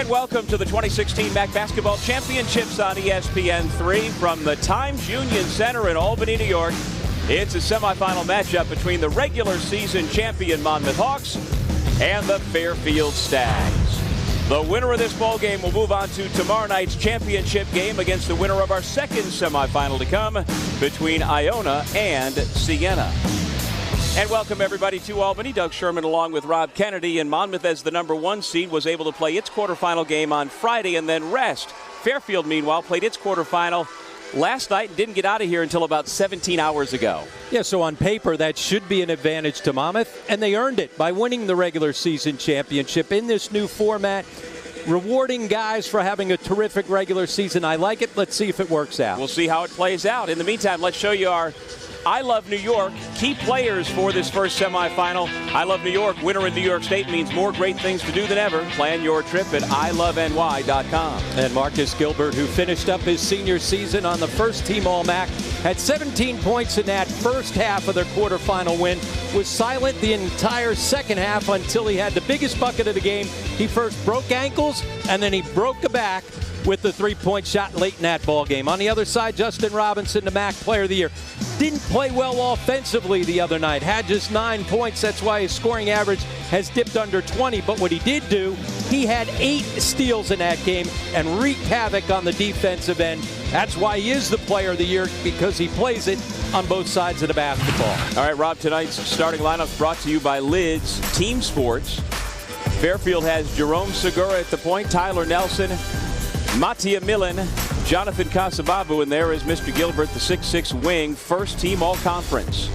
And welcome to the 2016 MAAC Basketball Championships on ESPN3 from the Times Union Center in Albany, New York. It's a semifinal matchup between the regular season champion Monmouth Hawks and the Fairfield Stags. The winner of this ball game will move on to tomorrow night's championship game against the winner of our second semifinal to come between Iona and Siena. And welcome everybody to Albany. Doug Sherman along with Rob Kennedy. And Monmouth, as the #1 seed, was able to play its quarterfinal game on Friday and then rest. Fairfield, meanwhile, played its quarterfinal last night and didn't get out of here until about 17 hours ago. Yeah, so on paper, that should be an advantage to Monmouth, and they earned it by winning the regular season championship in this new format. Rewarding guys for having a terrific regular season. I like it. Let's see if it works out. We'll see how it plays out. In the meantime, let's show you our I Love New York key players for this first semifinal. I Love New York, winner in New York State, means more great things to do than ever. Plan your trip at iloveny.com. And Marcus Gilbert, who finished up his senior season on the first team All-MAAC, had 17 points in that first half of their quarterfinal win, was silent the entire second half until he had the biggest bucket of the game. He first broke ankles, and then he broke a back with the three-point shot late in that ball game. On the other side, Justin Robinson, the MAAC Player of the Year. Didn't play well offensively the other night. Had just 9 points. That's why his scoring average has dipped under 20. But what he did do, he had 8 steals in that game and wreaked havoc on the defensive end. That's why he is the Player of the Year, because he plays it on both sides of the basketball. All right, Rob, tonight's starting lineup brought to you by Lids Team Sports. Fairfield has Jerome Segura at the point, Tyler Nelson, Mattia Millen, Jonathan Casababu, and there is Mr. Gilbert, the 6'6 wing, first team all-conference.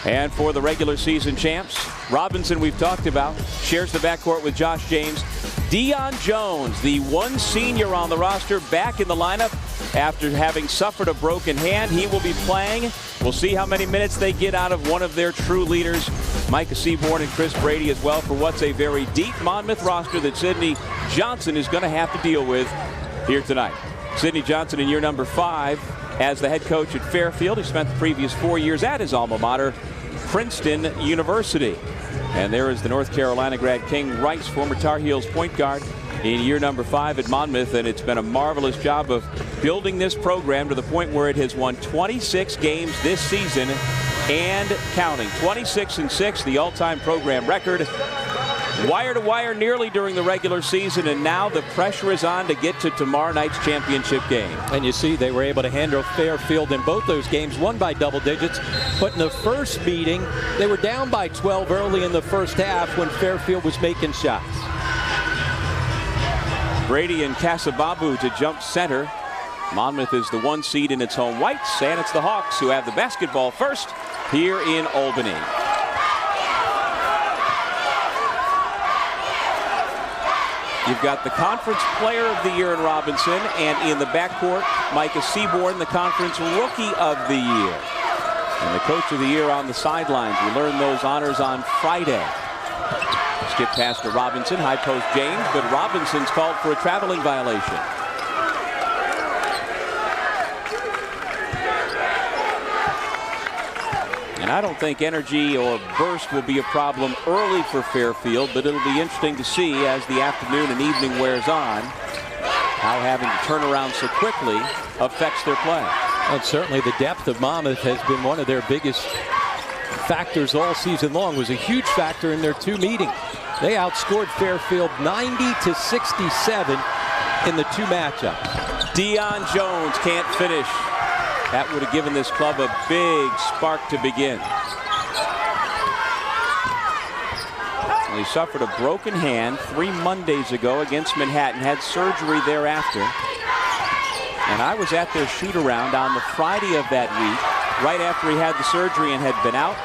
And for the regular season champs, Robinson, we've talked about, shares the backcourt with Josh James. Dion Jones, the one senior on the roster, back in the lineup after having suffered a broken hand. He will be playing. We'll see how many minutes they get out of one of their true leaders, Micah Seaborn and Chris Brady, as well, for what's a very deep Monmouth roster that Sidney Johnson is going to have to deal with here tonight. Sidney Johnson in year number 5 as the head coach at Fairfield. He spent the previous 4 years at his alma mater, Princeton University. And there is the North Carolina grad King Rice, former Tar Heels point guard, in year number 5 at Monmouth. And it's been a marvelous job of building this program to the point where it has won 26 games this season and counting. 26-6, the all-time program record. Wire to wire nearly during the regular season, and now the pressure is on to get to tomorrow night's championship game. And you see they were able to handle Fairfield in both those games, won by double digits. But in the first meeting, they were down by 12 early in the first half when Fairfield was making shots. Brady and Casababu to jump center. Monmouth is the 1 seed in its home whites, and it's the Hawks who have the basketball first here in Albany. You've got the Conference Player of the Year in Robinson, and in the backcourt, Micah Seaborn, the Conference Rookie of the Year. And the Coach of the Year on the sidelines. We learned those honors on Friday. Skip pass to Robinson, high post James, but Robinson's called for a traveling violation. And I don't think energy or burst will be a problem early for Fairfield, but it'll be interesting to see as the afternoon and evening wears on how having to turn around so quickly affects their play. And certainly the depth of Monmouth has been one of their biggest factors all season long. It was a huge factor in their 2 meetings. They outscored Fairfield 90-67 in the 2 matchups. Dion Jones can't finish. That would have given this club a big spark to begin. He suffered a broken hand 3 Mondays ago against Manhattan, had surgery thereafter. And I was at their shoot-around on the Friday of that week, right after he had the surgery and had been out.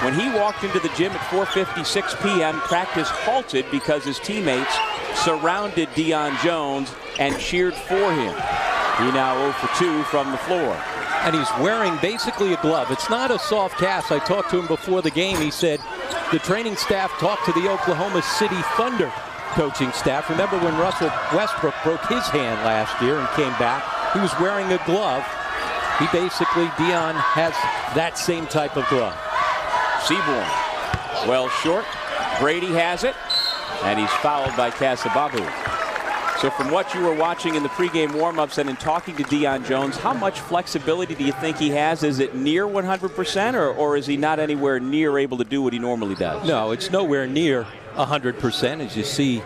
When he walked into the gym at 4:56 p.m., practice halted because his teammates surrounded Dion Jones and cheered for him. He now 0 for 2 from the floor. And he's wearing basically a glove. It's not a soft cast. I talked to him before the game. He said the training staff talked to the Oklahoma City Thunder coaching staff. Remember when Russell Westbrook broke his hand last year and came back? He was wearing a glove. He basically, Dion has that same type of glove. Seaborn, well short. Brady has it, and he's fouled by Casababu. So from what you were watching in the pregame warm-ups and in talking to Deion Jones, how much flexibility do you think he has? Is it near 100%, or is he not anywhere near able to do what he normally does? No, it's nowhere near 100%. As you see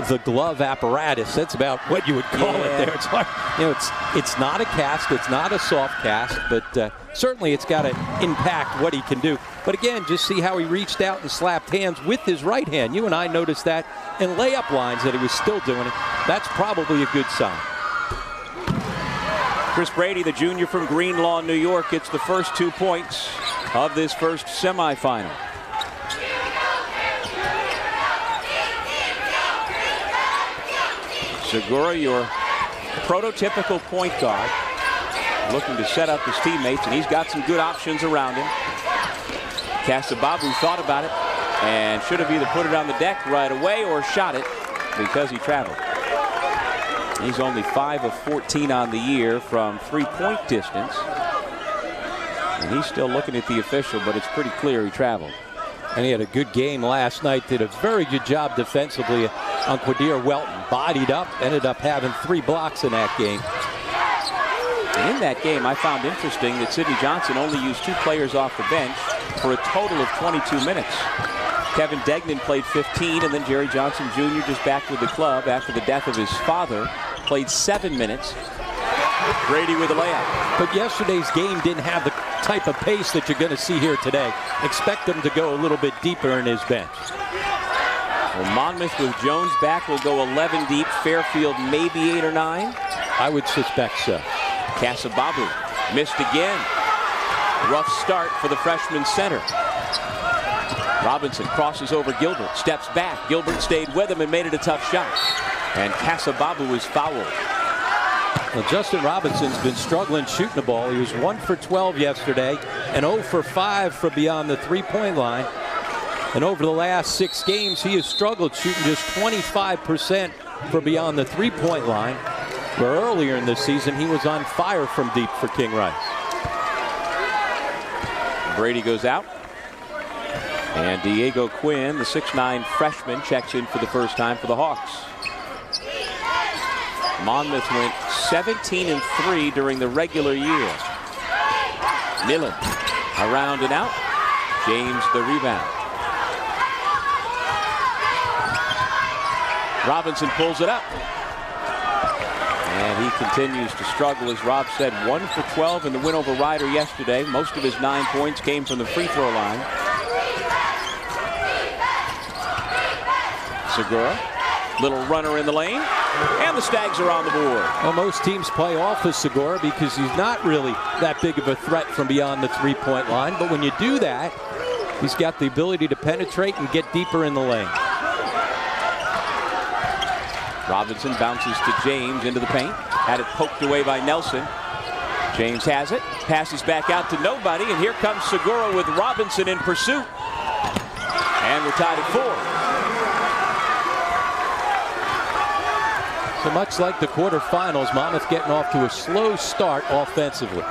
the glove apparatus, that's about what you would call it there. It's hard. You know, it's not a cast, it's not a soft cast, but certainly it's got to impact what he can do. But again, just see how he reached out and slapped hands with his right hand. You and I noticed that in layup lines that he was still doing it. That's probably a good sign. Chris Brady, the junior from Greenlaw, New York, gets the first 2 points of this first semifinal. Segura, your prototypical point guard, looking to set up his teammates, and he's got some good options around him. Casababu thought about it and should have either put it on the deck right away or shot it because he traveled. He's only 5 of 14 on the year from three-point distance. And he's still looking at the official, but it's pretty clear he traveled. And he had a good game last night. Did a very good job defensively on Quadir Welton. Bodied up, ended up having 3 blocks in that game. And in that game, I found interesting that Sidney Johnson only used 2 players off the bench for a total of 22 minutes. Kevin Degnan played 15, and then Jerry Johnson Jr., just back with the club after the death of his father, played 7 minutes. Brady with a layup. But yesterday's game didn't have the type of pace that you're going to see here today. Expect him to go a little bit deeper in his bench. Well, Monmouth with Jones back will go 11 deep. Fairfield maybe 8 or 9. I would suspect so. Casababu missed again. Rough start for the freshman center. Robinson crosses over Gilbert, steps back. Gilbert stayed with him and made it a tough shot. And Casababu is fouled. Well, Justin Robinson's been struggling shooting the ball. He was 1 for 12 yesterday and 0 for 5 from beyond the three-point line. And over the last 6 games, he has struggled shooting just 25% from beyond the three-point line, where earlier in the season he was on fire from deep for King Rice. Brady goes out. And Diego Quinn, the 6'9 freshman, checks in for the first time for the Hawks. Monmouth went 17-3 during the regular year. Millen around and out. James the rebound. Robinson pulls it up. And he continues to struggle, as Rob said. 1 for 12 in the win over Ryder yesterday. Most of his 9 points came from the free throw line. Segura, little runner in the lane, and the Stags are on the board. Well, most teams play off of Segura because he's not really that big of a threat from beyond the three-point line. But when you do that, he's got the ability to penetrate and get deeper in the lane. Robinson bounces to James into the paint. Had it poked away by Nelson. James has it, passes back out to nobody, and here comes Segura with Robinson in pursuit. And we're tied at 4. So much like the quarterfinals, Monmouth getting off to a slow start offensively.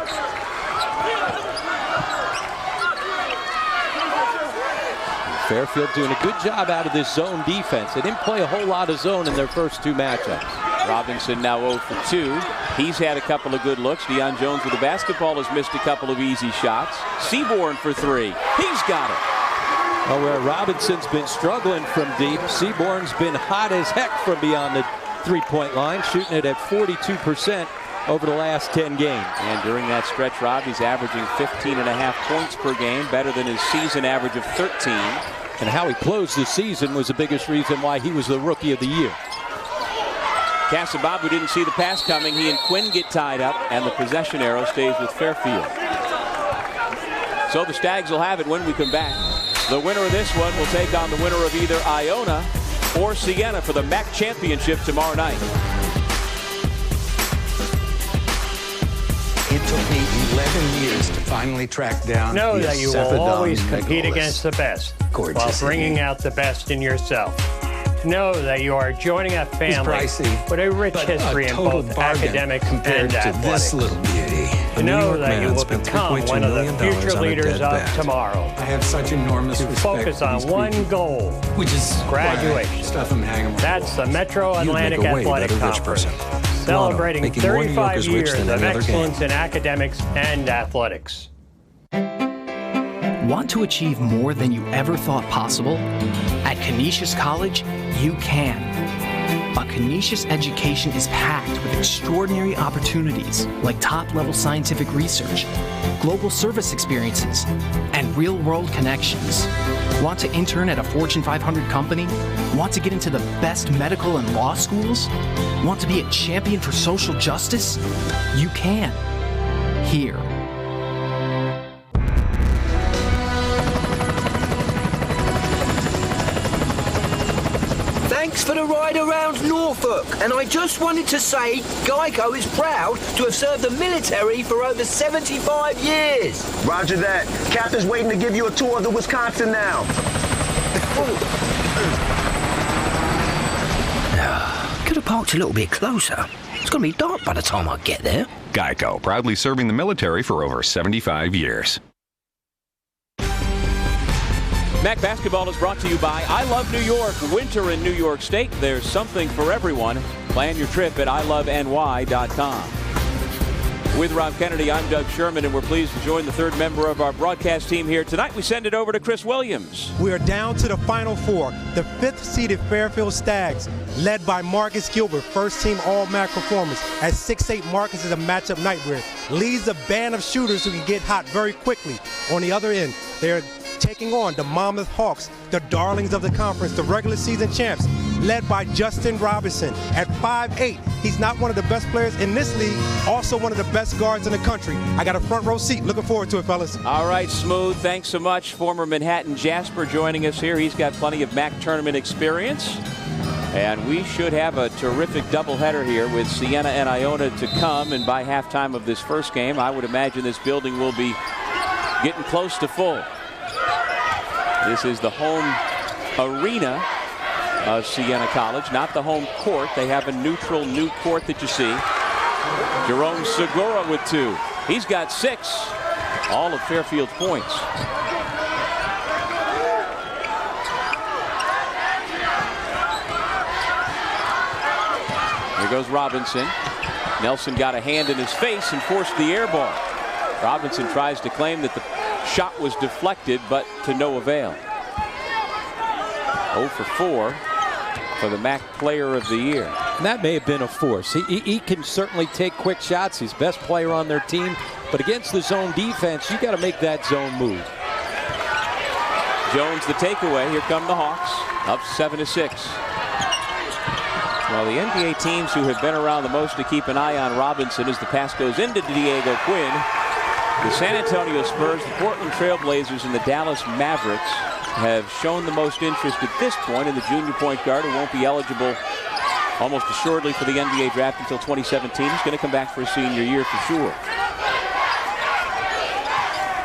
Fairfield doing a good job out of this zone defense. They didn't play a whole lot of zone in their first 2 matchups. Robinson now 0 for 2. He's had a couple of good looks. Deion Jones with the basketball has missed a couple of easy shots. Seaborn for 3. He's got it. Well, where Robinson's been struggling from deep, Seaborn's been hot as heck from beyond the three-point line, shooting it at 42% over the last 10 games. And during that stretch, Rob, he's averaging 15.5 points per game, better than his season average of 13. And how he closed the season was the biggest reason why he was the Rookie of the Year. Casababu didn't see the pass coming. He and Quinn get tied up, and the possession arrow stays with Fairfield. So the Stags will have it when we come back. The winner of this one will take on the winner of either Iona or Siena for the MAAC championship tomorrow night. It took me 11 years to finally track down. Know the that you will always Cephalon compete megalith. against the best Gorgeous, while isn't bringing he? out the best in yourself. Know that you are joining a family pricey, with a rich but history a in total both bargain academic compared and to athletics. this little beauty. To know that you will become one of the future leaders of tomorrow. I have such enormous respect Focus for on these one people. goal. We just Graduation. stuff them, hang them. That's the Metro Atlantic Athletic Conference, celebrating 35 years of excellence in academics and athletics. Want to achieve more than you ever thought possible? At Canisius College, you can. A Canisius education is packed with extraordinary opportunities like top-level scientific research, global service experiences, and real-world connections. Want to intern at a Fortune 500 company? Want to get into the best medical and law schools? Want to be a champion for social justice? You can. Here. Thanks for the ride around Norfolk, and I just wanted to say Geico is proud to have served the military for over 75 years. Roger that. Captain's waiting to give you a tour of the Wisconsin now. Could have parked a little bit closer. It's going to be dark by the time I get there. Geico, proudly serving the military for over 75 years. MAAC basketball is brought to you by I Love New York. Winter in New York State. There's something for everyone. Plan your trip at iloveny.com. With Rob Kennedy, I'm Doug Sherman, and we're pleased to join the third member of our broadcast team here tonight. We send it over to Chris Williams. We are down to the Final Four. The fifth-seeded Fairfield Stags, led by Marcus Gilbert, first-team All-MAAC performance. At 6'8", Marcus is a matchup nightmare. Leads a band of shooters who can get hot very quickly. On the other end, they're taking on the Monmouth Hawks, the darlings of the conference, the regular season champs, led by Justin Robinson. At 5'8", he's not one of the best players in this league, also one of the best guards in the country. I got a front row seat. Looking forward to it, fellas. All right, Smooth. Thanks so much. Former Manhattan Jasper joining us here. He's got plenty of MAAC tournament experience. And we should have a terrific doubleheader here with Siena and Iona to come. And by halftime of this first game, I would imagine this building will be getting close to full. This is the home arena of Siena College, not the home court. They have a neutral new court that you see. Jerome Segura with 2. He's got 6. All of Fairfield's points. Here goes Robinson. Nelson got a hand in his face and forced the air ball. Robinson tries to claim that the shot was deflected, but to no avail. 0 for 4 for the MAAC Player of the Year. And that may have been a force. He can certainly take quick shots. He's best player on their team. But against the zone defense, you got to make that zone move. Jones the takeaway. Here come the Hawks. Up 7-6. Well, the NBA teams who have been around the most to keep an eye on Robinson as the pass goes into Diego Quinn. The San Antonio Spurs, the Portland Trail Blazers, and the Dallas Mavericks have shown the most interest at this point in the junior point guard who won't be eligible almost assuredly for the NBA draft until 2017. He's going to come back for his senior year for sure.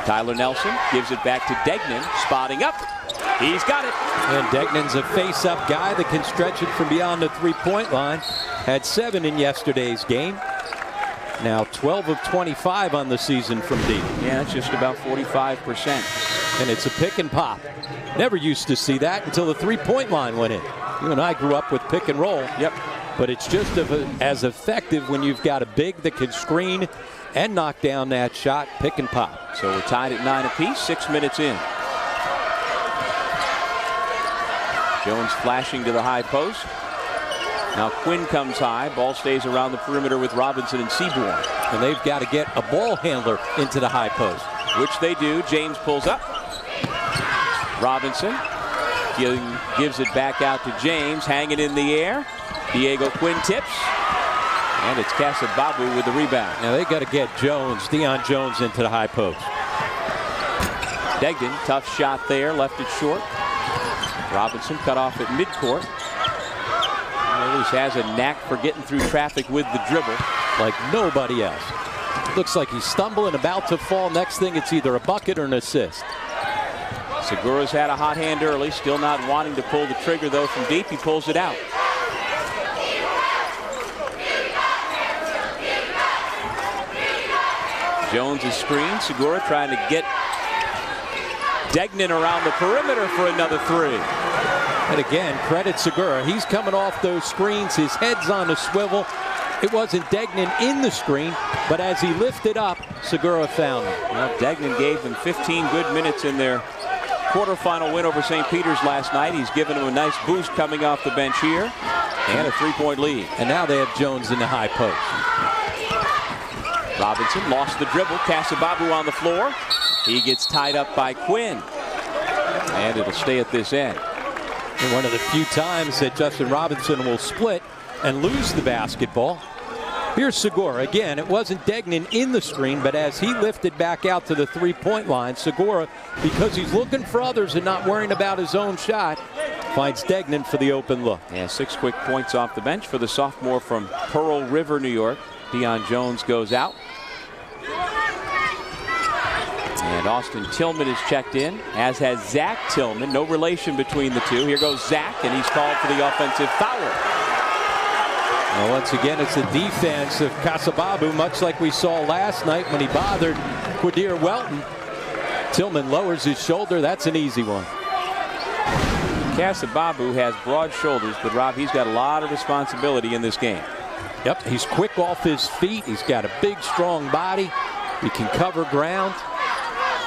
Tyler Nelson gives it back to Degnan, spotting up. He's got it. And Degnan's a face-up guy that can stretch it from beyond the three-point line. Had 7 in yesterday's game. Now 12 of 25 on the season from deep. Yeah, that's just about 45%. And it's a pick and pop. Never used to see that until the three-point line went in. You and I grew up with pick and roll. Yep. But it's just as effective when you've got a big that can screen and knock down that shot, pick and pop. So we're tied at 9 apiece, 6 minutes in. Jones flashing to the high post. Now Quinn comes high. Ball stays around the perimeter with Robinson and Seaborn. And they've got to get a ball handler into the high post. Which they do. James pulls up. Robinson gives it back out to James. Hanging in the air. Diego Quinn tips. And it's Casababu with the rebound. Now they got to get Deion Jones into the high post. Degnan, tough shot there. Left it short. Robinson cut off at midcourt. He has a knack for getting through traffic with the dribble like nobody else. Looks like he's stumbling, about to fall. Next thing, it's either a bucket or an assist. Segura's had a hot hand early, still not wanting to pull the trigger though from deep. He pulls it out. Jones' screen. Segura trying to get Degnan around the perimeter for another three. And again, credit Segura. He's coming off those screens. His head's on a swivel. It wasn't Degnan in the screen, but as he lifted up, Segura found him. Well, Degnan gave them 15 good minutes in their quarterfinal win over St. Peter's last night. He's given him a nice boost coming off the bench here, and a 3-point lead. And now they have Jones in the high post. Robinson lost the dribble. Casababu on the floor. He gets tied up by Quinn, and it'll stay at this end. And one of the few times that Justin Robinson will split and lose the basketball. Here's Segura. Again, it wasn't Degnan in the screen, but as he lifted back out to the three-point line, Segura, because he's looking for others and not worrying about his own shot, finds Degnan for the open look. Yeah, 6 quick points off the bench for the sophomore from Pearl River, New York. Deion Jones goes out. And Austin Tillman is checked in, as has Zach Tillman. No relation between the two. Here goes Zach, and he's called for the offensive foul. Well, once again, it's the defense of Casababu, much like we saw last night when he bothered Quadir Welton. Tillman lowers his shoulder. That's an easy one. Casababu has broad shoulders, but Rob, he's got a lot of responsibility in this game. Yep, he's quick off his feet. He's got a big, strong body. He can cover ground.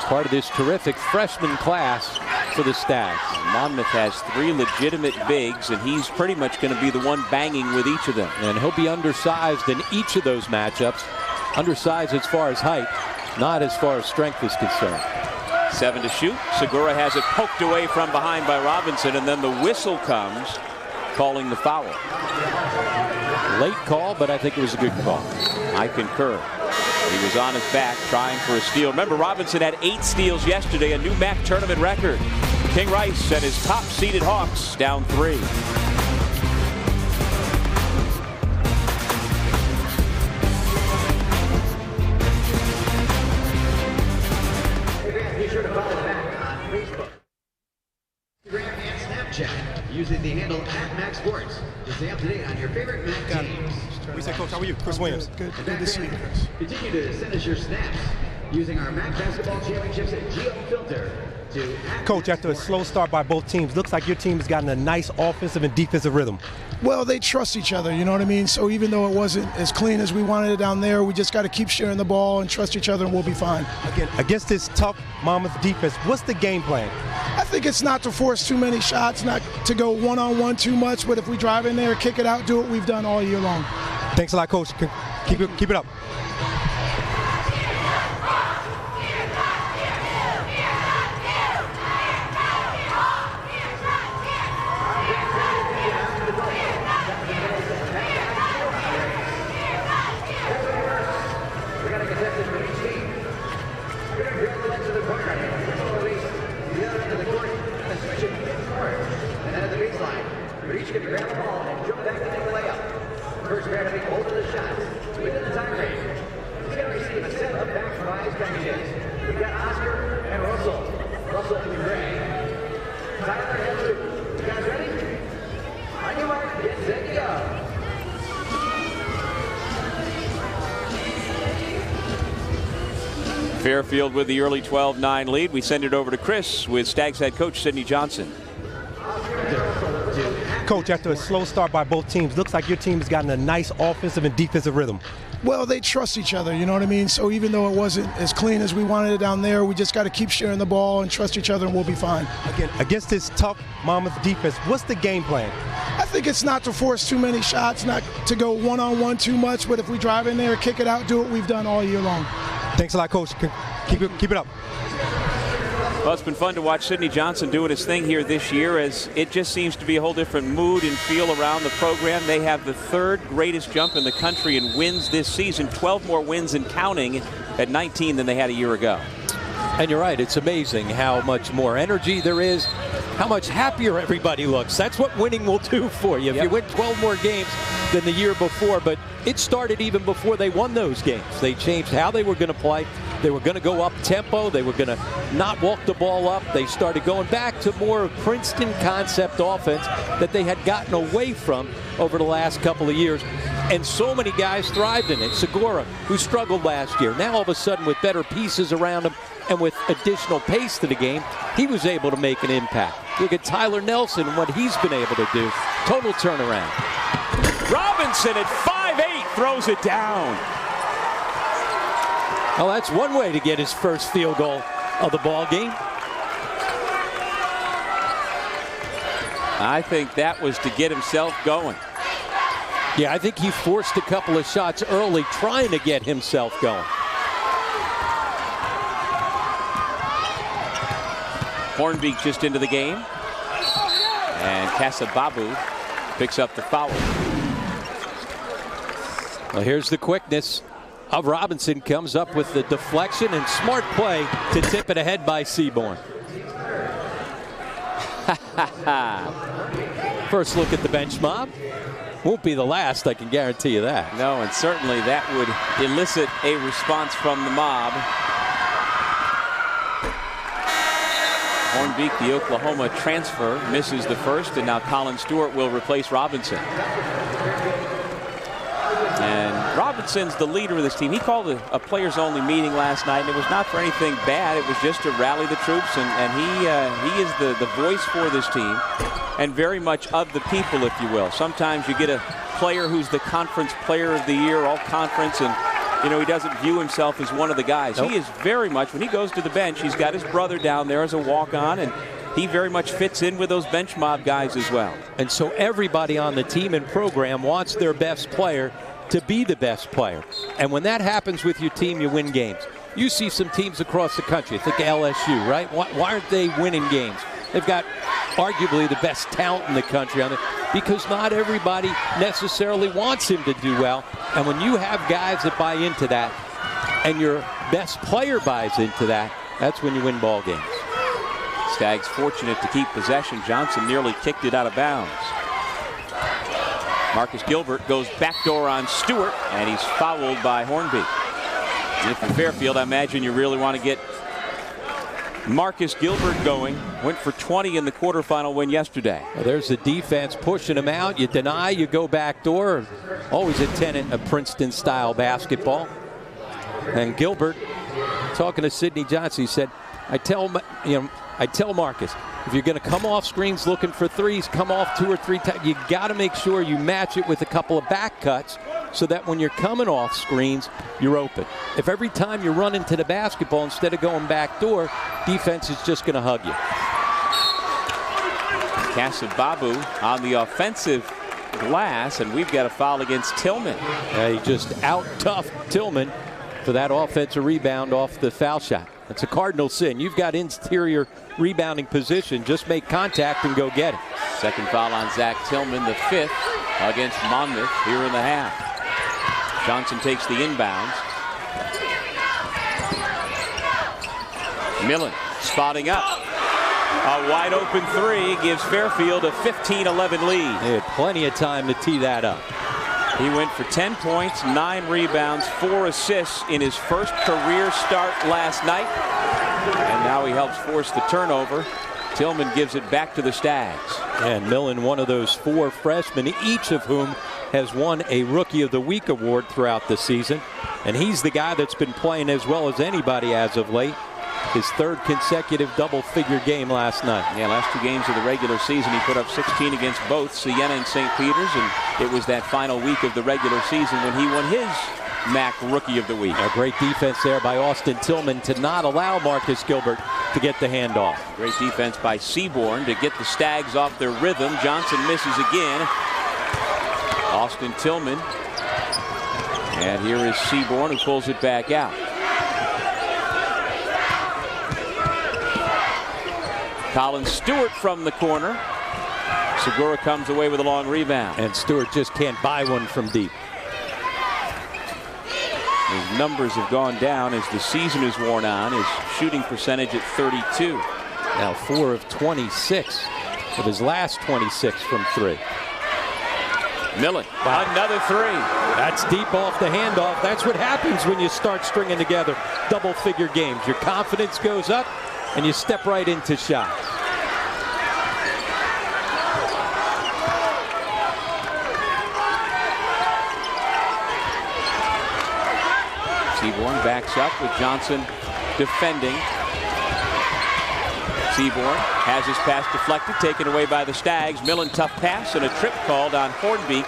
Part of this terrific freshman class for the Stags. Monmouth has 3 legitimate bigs, and he's pretty much going to be the one banging with each of them. And he'll be undersized in each of those matchups. Undersized as far as height, not as far as strength is concerned. 7 to shoot. Segura has it poked away from behind by Robinson, and then the whistle comes, calling the foul. Late call, but I think it was a good call. I concur. He was on his back trying for a steal. Remember, Robinson had 8 steals yesterday, a new MAAC tournament record. King Rice and his top-seeded Hawks down 3. Be sure to follow the MAAC on Facebook, Instagram, and Snapchat using the handle @MAAC Sports to stay up to date on your favorite MAAC teams. We say, Coach, how are you? Chris Williams. Good to see you, Chris. Continue to send us your snaps using our MAAC Basketball Championships at GeoFilter. Coach, after a slow start by both teams, looks like your team has gotten a nice offensive and defensive rhythm. Well, they trust each other, you know what I mean? So even though it wasn't as clean as we wanted it down there, we just got to keep sharing the ball and trust each other, and we'll be fine. Again, against this tough Monmouth defense, what's the game plan? I think it's not to force too many shots, not to go one-on-one too much, but if we drive in there, kick it out, do what we've done all year long. Thanks a lot, Coach. Keep it up. First pair to make both of the shots within the time range. He's going to receive a set of back prize packages. We've got Oscar and Russell. Russell and Gray. Tyler and Luke. You guys ready? On your mark, get set, go. Fairfield with the early 12-9 lead. We send it over to Chris with Stags head coach Sidney Johnson. Coach, after a slow start by both teams, looks like your team has gotten a nice offensive and defensive rhythm. Well, they trust each other, you know what I mean? So even though it wasn't as clean as we wanted it down there, we just got to keep sharing the ball and trust each other, and we'll be fine. Again, against this tough Monmouth defense, what's the game plan? I think it's not to force too many shots, not to go one-on-one too much, but if we drive in there, kick it out, do what we've done all year long. Thanks a lot, Coach. Keep it up. Well, it's been fun to watch Sidney Johnson doing his thing here this year, as it just seems to be a whole different mood and feel around the program. They have the 3rd greatest jump in the country in wins this season, 12 more wins and counting at 19 than they had a year ago. And you're right, it's amazing how much more energy there is, how much happier everybody looks. That's what winning will do for you. If you win 12 more games than the year before, but it started even before they won those games. They changed how they were going to play. They were going to go up tempo. They were going to not walk the ball up. They started going back to more of Princeton concept offense that they had gotten away from over the last couple of years. And so many guys thrived in it. Segura, who struggled last year, now all of a sudden with better pieces around him and with additional pace to the game, he was able to make an impact. Look at Tyler Nelson and what he's been able to do. Total turnaround. Robinson at 5'8" throws it down. Well, that's one way to get his first field goal of the ball game. I think that was to get himself going. Yeah, I think he forced a couple of shots early trying to get himself going. Hornbeek just into the game. And Casababu picks up the foul. Well, here's the quickness of Robinson. Comes up with the deflection and smart play to tip it ahead by Seaborn. First look at the bench mob. Won't be the last, I can guarantee you that. No, and certainly that would elicit a response from the mob. Hornbeek, the Oklahoma transfer, misses the first, and now Colin Stewart will replace Robinson. And Robinson's the leader of this team. He called a players-only meeting last night, and it was not for anything bad. It was just to rally the troops, and he is the voice for this team, and very much of the people, if you will. Sometimes you get a player who's the conference player of the year, all conference, and you know, he doesn't view himself as one of the guys. Nope. He is very much, when he goes to the bench, he's got his brother down there as a walk-on, and he very much fits in with those bench mob guys as well. And so everybody on the team and program wants their best player to be the best player. And when that happens with your team, you win games. You see some teams across the country, think LSU, right? Why aren't they winning games? They've got arguably the best talent in the country on it, because not everybody necessarily wants him to do well. And when you have guys that buy into that and your best player buys into that, that's when you win ball games. Stags fortunate to keep possession. Johnson nearly kicked it out of bounds. Marcus Gilbert goes backdoor on Stewart, and he's fouled by Hornbeek. And if you're Fairfield, I imagine you really want to get Marcus Gilbert going. Went for 20 in the quarterfinal win yesterday. Well, there's the defense pushing him out. You deny, you go backdoor. Always a tenet of Princeton-style basketball. And Gilbert, talking to Sidney Johnson, he said, I tell Marcus, if you're going to come off screens looking for threes, come off 2 or 3 times. You got to make sure you match it with a couple of back cuts so that when you're coming off screens, you're open. If every time you're running to the basketball instead of going back door, defense is just going to hug you. Casababu on the offensive glass, and we've got a foul against Tillman. He just out-toughed Tillman for that offensive rebound off the foul shot. That's a cardinal sin. You've got interior rebounding position. Just make contact and go get it. Second foul on Zach Tillman, the 5th against Monmouth here in the half. Johnson takes the inbounds. Millen spotting up. A wide open 3 gives Fairfield a 15-11 lead. They had plenty of time to tee that up. He went for 10 points, 9 rebounds, 4 assists in his first career start last night. And now he helps force the turnover. Tillman gives it back to the Stags. And Millen, one of those 4 freshmen, each of whom has won a Rookie of the Week award throughout the season. And he's the guy that's been playing as well as anybody as of late. His 3rd consecutive double-figure game last night. Yeah, last 2 games of the regular season, he put up 16 against both Siena and St. Peter's, and it was that final week of the regular season when he won his MAAC Rookie of the Week. A great defense there by Austin Tillman to not allow Marcus Gilbert to get the handoff. Great defense by Seaborn to get the Stags off their rhythm. Johnson misses again. Austin Tillman. And here is Seaborn, who pulls it back out. Colin Stewart from the corner. Segura comes away with a long rebound. And Stewart just can't buy one from deep. His numbers have gone down as the season is worn on. His shooting percentage at 32. Now 4 of 26 of his last 26 from 3. Millen, another 3. That's deep off the handoff. That's what happens when you start stringing together double-figure games. Your confidence goes up, and you step right into shots. Seaborn backs up with Johnson defending. Seaborn has his pass deflected, taken away by the Stags. Millen, tough pass, and a trip called on Hornbeek.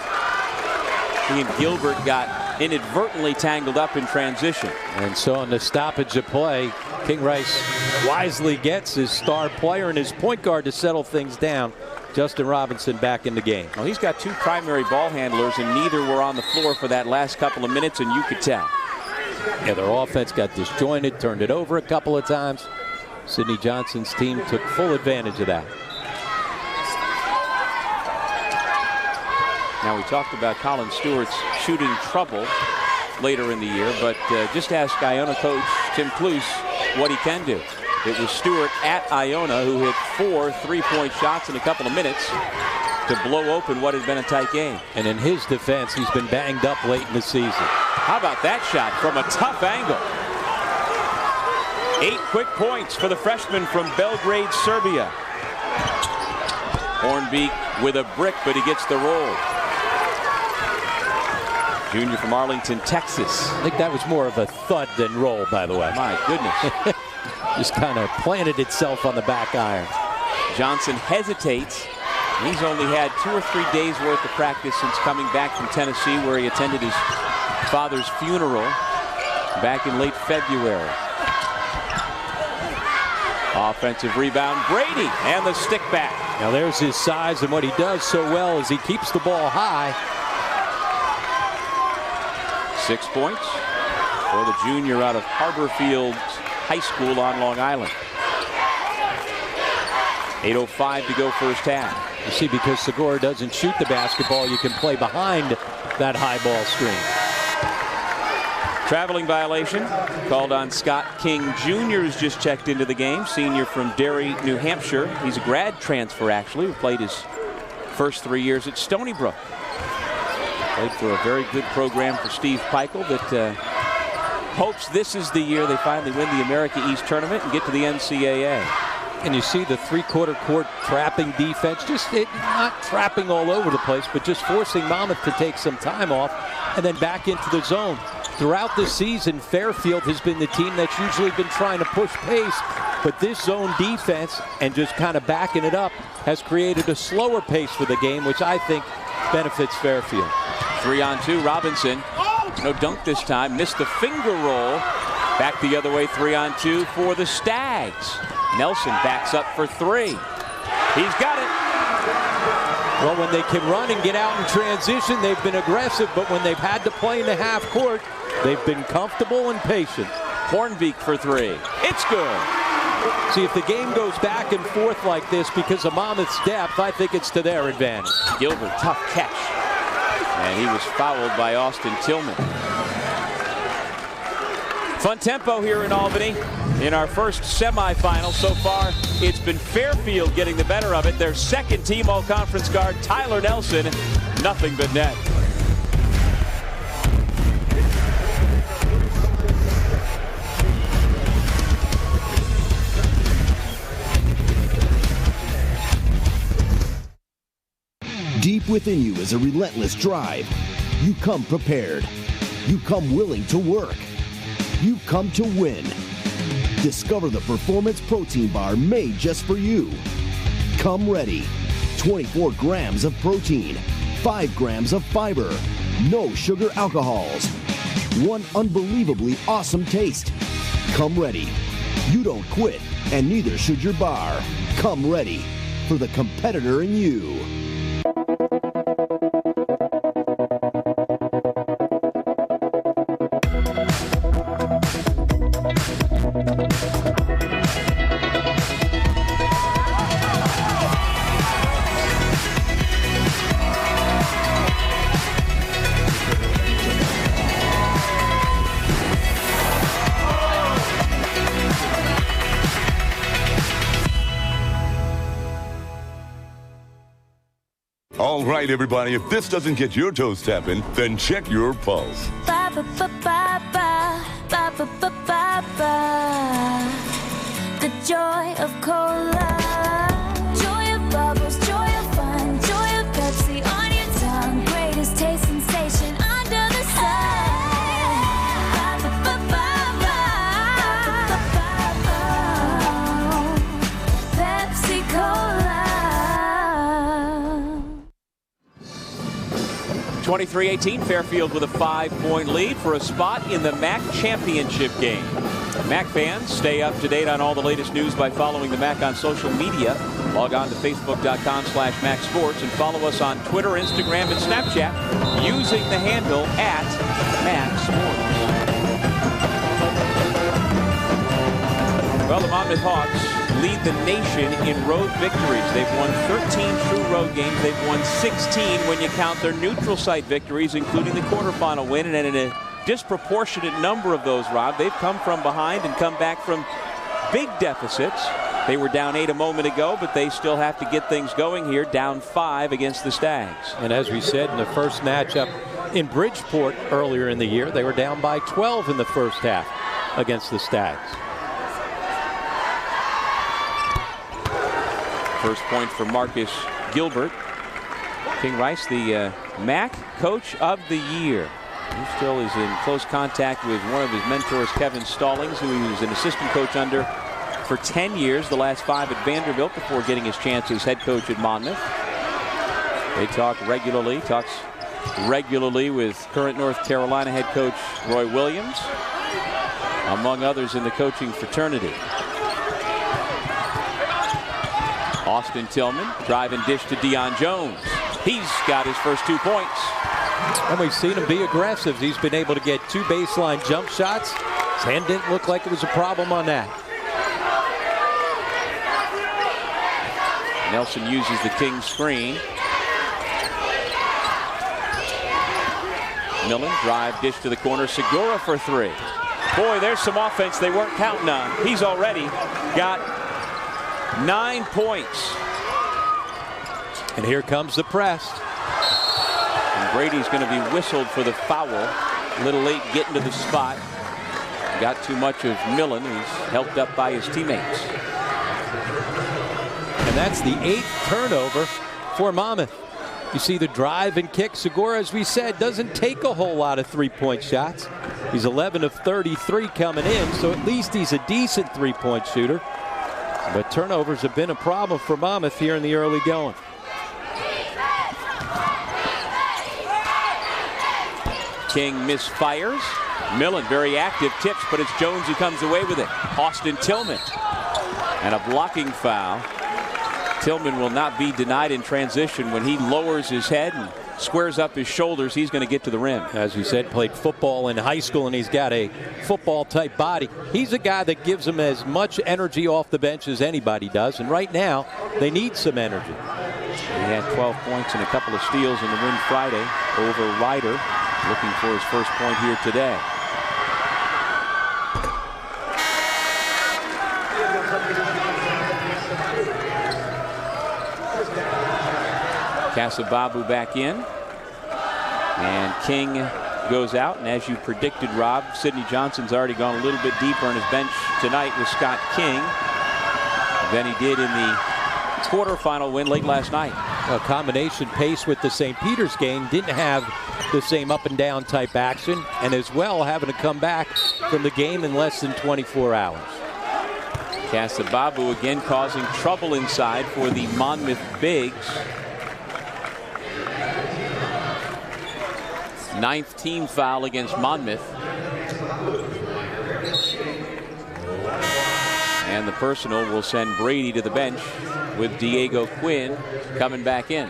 He and Gilbert got inadvertently tangled up in transition. And so on the stoppage of play, King Rice wisely gets his star player and his point guard to settle things down. Justin Robinson back in the game. Well, he's got two primary ball handlers, and neither were on the floor for that last couple of minutes, and you could tell. Yeah, their offense got disjointed, turned it over a couple of times. Sidney Johnson's team took full advantage of that. Now, we talked about Colin Stewart's shooting trouble later in the year, but just ask Iona coach Tim Cluse what he can do. It was Stewart at Iona who hit 4 3-point shots in a couple of minutes to blow open what had been a tight game. And in his defense, he's been banged up late in the season. How about that shot from a tough angle? 8 quick points for the freshman from Belgrade, Serbia. Hornbeek with a brick, but he gets the roll. Junior from Arlington, Texas. I think that was more of a thud than roll, by the way. My goodness. Just kind of planted itself on the back iron. Johnson hesitates. He's only had 2 or 3 days worth of practice since coming back from Tennessee, where he attended his father's funeral back in late February. Offensive rebound, Brady, and the stick back. Now there's his size, and what he does so well is he keeps the ball high. 6 points for the junior out of Harborfield High School on Long Island. 8:05 to go first half. You see, because Segura doesn't shoot the basketball, you can play behind that high ball screen. Traveling violation called on Scott King Jr., who's just checked into the game. Senior from Derry, New Hampshire. He's a grad transfer, actually, who played his first 3 years at Stony Brook. Played for a very good program for Steve Peichel that hopes this is the year they finally win the America East tournament and get to the NCAA. And you see the three-quarter court trapping defense, just not trapping all over the place, but just forcing Monmouth to take some time off and then back into the zone. Throughout the season, Fairfield has been the team that's usually been trying to push pace, but this zone defense and just kind of backing it up has created a slower pace for the game, which I think benefits Fairfield. 3-on-2, Robinson. No dunk this time, missed the finger roll. Back the other way, 3-on-2 for the Stags. Nelson backs up for 3. He's got it. Well, when they can run and get out in transition, they've been aggressive, but when they've had to play in the half court, they've been comfortable and patient. Hornbeek for 3. It's good. See, if the game goes back and forth like this because of Monmouth's depth, I think it's to their advantage. Gilbert, tough catch. And he was fouled by Austin Tillman. Fun tempo here in Albany. In our first semifinal so far, it's been Fairfield getting the better of it. Their second team all-conference guard, Tyler Nelson, nothing but net. Deep within you is a relentless drive. You come prepared. You come willing to work. You come to win. Discover the Performance Protein Bar made just for you. Come ready. 24 grams of protein, 5 grams of fiber, no sugar alcohols. One unbelievably awesome taste. Come ready. You don't quit, and neither should your bar. Come ready for the competitor in you. All right, everybody, if this doesn't get your toes tapping, then check your pulse. Ba, ba, ba, ba, ba, ba, ba, ba, ba, ba. The joy of cola, joy of bubbles, joy of fun, joy of Pepsi on your tongue. Greatest taste sensation under the sun. Ba, ba, ba, ba. 23-18, Fairfield with a 5-point lead for a spot in the MAAC championship game. MAAC fans, stay up to date on all the latest news by following the MAAC on social media. Log on to facebook.com/MAAC Sports and follow us on Twitter, Instagram, and Snapchat using the handle @MAAC Sports. Well, the Monmouth Hawks lead the nation in road victories. They've won 13 true road games. They've won 16 when you count their neutral site victories, including the quarterfinal win. And in a disproportionate number of those, Rob, they've come from behind and come back from big deficits. They were down 8 a moment ago, but they still have to get things going here, down 5 against the Stags. And as we said in the first matchup in Bridgeport earlier in the year, they were down by 12 in the first half against the Stags. First point for Marcus Gilbert. King Rice, the MAAC Coach of the Year. He still is in close contact with one of his mentors, Kevin Stallings, who he was an assistant coach under for 10 years, the last 5 at Vanderbilt before getting his chance as head coach at Monmouth. They talks regularly with current North Carolina head coach Roy Williams, among others in the coaching fraternity. Austin Tillman, drive and dish to Deion Jones. He's got his first 2 points. And we've seen him be aggressive. He's been able to get 2 baseline jump shots. His hand didn't look like it was a problem on that. Nelson uses the King screen. Millen, drive, dish to the corner. Segura for 3. Boy, there's some offense they weren't counting on. He's already got 9 points. And here comes the press. And Brady's going to be whistled for the foul. A little late getting to the spot. Got too much of Millen, who's helped up by his teammates. And that's the 8th turnover for Monmouth. You see the drive and kick. Segura, as we said, doesn't take a whole lot of 3-point shots. He's 11 of 33 coming in, so at least he's a decent 3-point shooter. But turnovers have been a problem for Monmouth here in the early going. King misfires. Millen very active, tips, but it's Jones who comes away with it. Austin Tillman. And a blocking foul. Tillman will not be denied in transition. When he lowers his head and squares up his shoulders, he's going to get to the rim. As we said, played football in high school, and he's got a football-type body. He's a guy that gives them as much energy off the bench as anybody does, and right now, they need some energy. He had 12 points and a couple of steals in the win Friday over Ryder, looking for his first point here today. Casababu back in. And King goes out. And as you predicted, Rob, Sidney Johnson's already gone a little bit deeper on his bench tonight with Scott King than he did in the quarterfinal win late last night. A combination pace with the St. Peter's game didn't have the same up and down type action, and as well having to come back from the game in less than 24 hours. Casababu again causing trouble inside for the Monmouth Bigs. 9th team foul against Monmouth. And the personal will send Brady to the bench with Diego Quinn coming back in.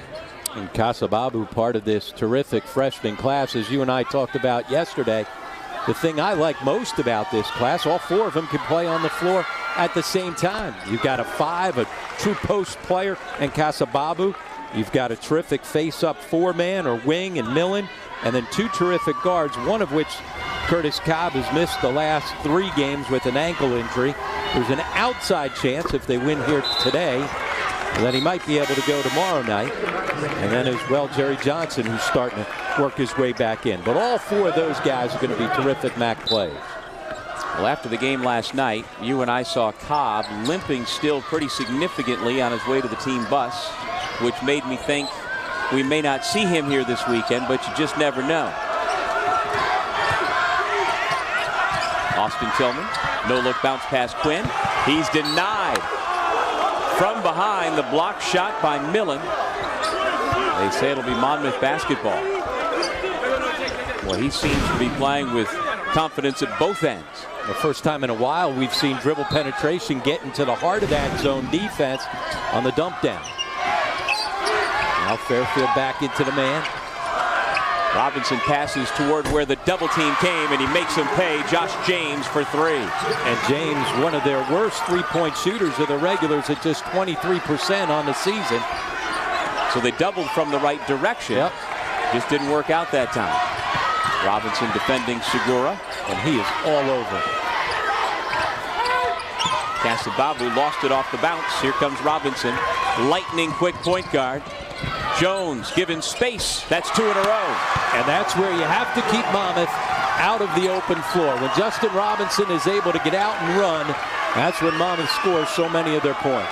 And Casababu, part of this terrific freshman class, as you and I talked about yesterday. The thing I like most about this class, all 4 of them can play on the floor at the same time. You've got a 5, a true post player, and Casababu. You've got a terrific face-up 4-man or wing and Millen, and then 2 terrific guards, one of which Curtis Cobb has missed the last 3 games with an ankle injury. There's an outside chance if they win here today that he might be able to go tomorrow night. And then as well, Jerry Johnson, who's starting to work his way back in. But all 4 of those guys are going to be terrific MAAC players. Well, after the game last night, you and I saw Cobb limping still pretty significantly on his way to the team bus, which made me think we may not see him here this weekend, but you just never know. Austin Tillman, no-look bounce past Quinn. He's denied. From behind, the block shot by Millen. They say it'll be Monmouth basketball. Well, he seems to be playing with confidence at both ends. The first time in a while we've seen dribble penetration get into the heart of that zone defense on the dump down. Now Fairfield back into the man. Robinson passes toward where the double team came, and he makes him pay. Josh James for three. And James, one of their worst three-point shooters of the regulars at just 23% on the season. So they doubled from the right direction. Yep. Just didn't work out that time. Robinson defending Segura, and he is all over. Casababu lost it off the bounce. Here comes Robinson. Lightning quick point guard. Jones given space. That's two in a row. And that's where you have to keep Monmouth out of the open floor. When Justin Robinson is able to get out and run, that's when Monmouth scores so many of their points.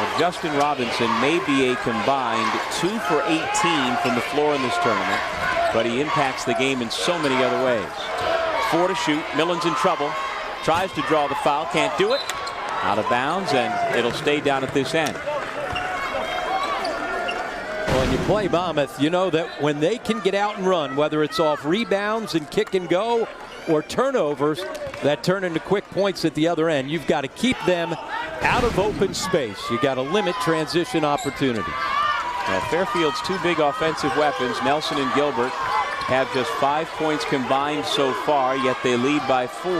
Well, Justin Robinson may be a combined 2 for 18 from the floor in this tournament, but he impacts the game in so many other ways. 4 to shoot. Millen's in trouble. Tries to draw the foul. Can't do it. Out of bounds, and it'll stay down at this end. When you play Monmouth, you know that when they can get out and run, whether it's off rebounds and kick and go or turnovers that turn into quick points at the other end, you've got to keep them out of open space. You got to limit transition opportunities. Now, Fairfield's two big offensive weapons, Nelson and Gilbert, have just 5 points combined so far, yet they lead by 4.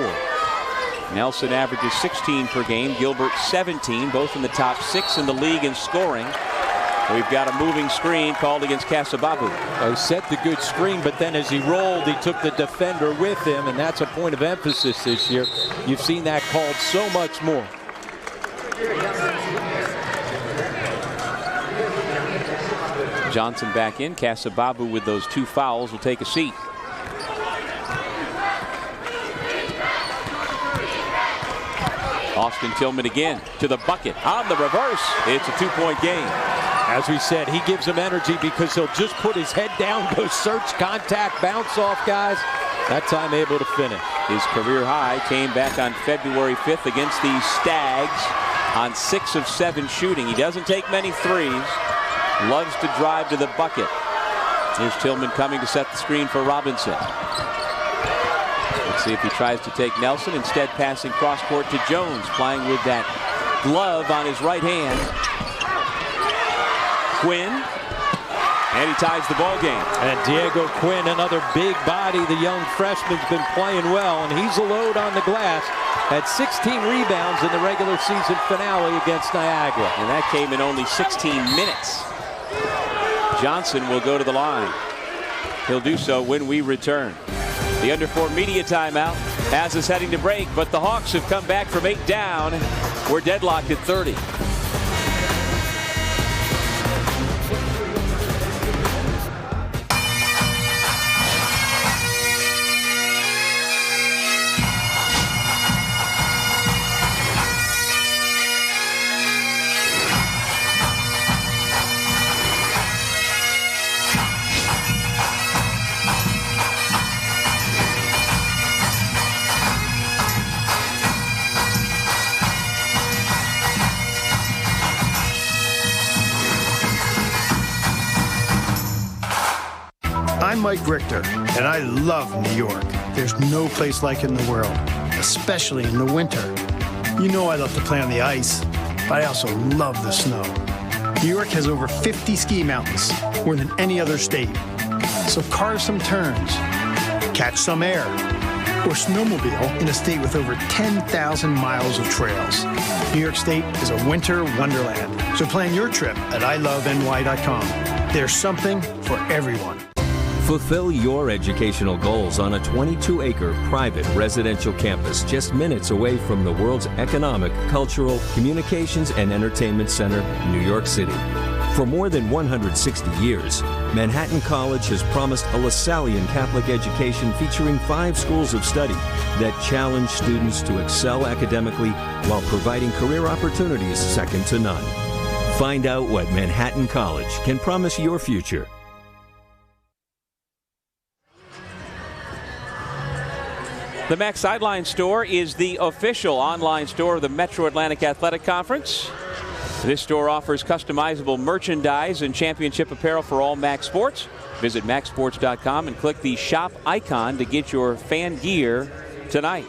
Nelson averages 16 per game, Gilbert 17, both in the top 6 in the league in scoring. We've got a moving screen called against Casababu. He set the good screen, but then as he rolled, he took the defender with him, and that's a point of emphasis this year. You've seen that called so much more. Johnson back in. Casababu with those 2 fouls will take a seat. Austin Tillman again to the bucket. On the reverse, it's a 2-point game. As we said, he gives him energy because he'll just put his head down, go search, contact, bounce off guys. That time able to finish. His career high came back on February 5th against the Stags on 6 of 7 shooting. He doesn't take many threes. Loves to drive to the bucket. Here's Tillman coming to set the screen for Robinson. Let's see if he tries to take Nelson. Instead, passing cross court to Jones, playing with that glove on his right hand. Quinn, and he ties the ball game. And Diego Quinn, another big body. The young freshman's been playing well, and he's a load on the glass. Had 16 rebounds in the regular season finale against Niagara. And that came in only 16 minutes. Johnson will go to the line. He'll do so when we return. The Under 4 media timeout has us heading to break, but the Hawks have come back from 8 down. We're deadlocked at 30. I'm Mike Richter, and I love New York. There's no place like it in the world, especially in the winter. You know I love to play on the ice, but I also love the snow. New York has over 50 ski mountains, more than any other state. So carve some turns, catch some air, or snowmobile in a state with over 10,000 miles of trails. New York State is a winter wonderland. So plan your trip at iloveny.com. There's something for everyone. Fulfill your educational goals on a 22-acre private residential campus just minutes away from the world's economic, cultural, communications, and entertainment center, New York City. For more than 160 years, Manhattan College has promised a Lasallian Catholic education featuring 5 schools of study that challenge students to excel academically while providing career opportunities second to none. Find out what Manhattan College can promise your future. The MAAC Sideline Store is the official online store of the Metro Atlantic Athletic Conference. This store offers customizable merchandise and championship apparel for all MAAC sports. Visit MAACsports.com and click the shop icon to get your fan gear tonight.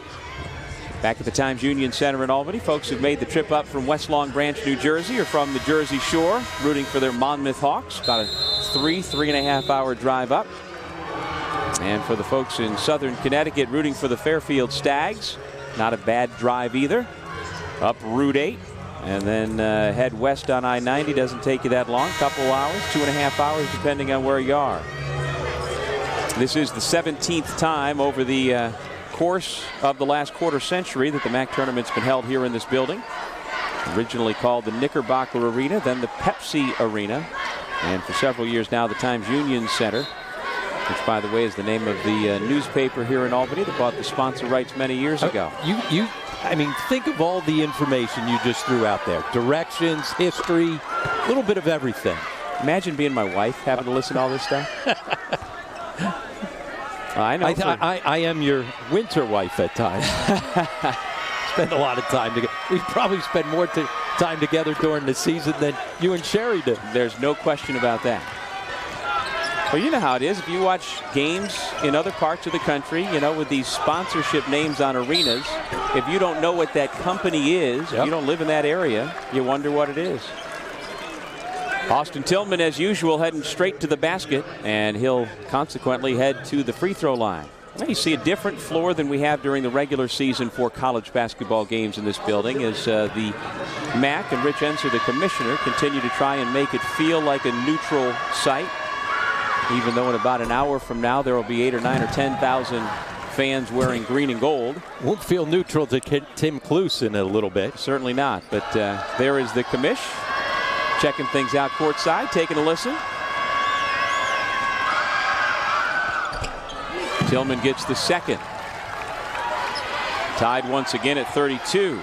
Back at the Times Union Center in Albany, folks who've made the trip up from West Long Branch, New Jersey, or from the Jersey Shore, rooting for their Monmouth Hawks. About a 3.5 hour drive up. And for the folks in southern Connecticut rooting for the Fairfield Stags, not a bad drive either. Up Route 8 and then head west on I-90. Doesn't take you that long, couple hours, 2.5 hours depending on where you are. This is the 17th time over the course of the last quarter century that the MAAC tournament's been held here in this building. Originally called the Knickerbocker Arena, then the Pepsi Arena, and for several years now the Times Union Center, which, by the way, is the name of the newspaper here in Albany that bought the sponsor rights many years ago. I mean, think of all the information you just threw out there. Directions, history, a little bit of everything. Imagine being my wife, having to listen to all this stuff. I know. I am your winter wife at times. Spend a lot of time together. We probably spend more time together during the season than you and Sherry do. There's no question about that. Well, you know how it is. If you watch games in other parts of the country, you know, with these sponsorship names on arenas, if you don't know what that company is, you don't live in that area, you wonder what it is. Austin Tillman, as usual, heading straight to the basket, and he'll consequently head to the free throw line. You see a different floor than we have during the regular season for college basketball games in this building as the MAAC and Rich Enser, the commissioner, continue to try and make it feel like a neutral site. Even though in about an hour from now there will be 8,000 or 9,000 or 10,000 fans wearing green and gold. Won't feel neutral to Tim Kluse in a little bit. Certainly not. But there is the commish checking things out courtside, taking a listen. Tillman gets the second. Tied once again at 32.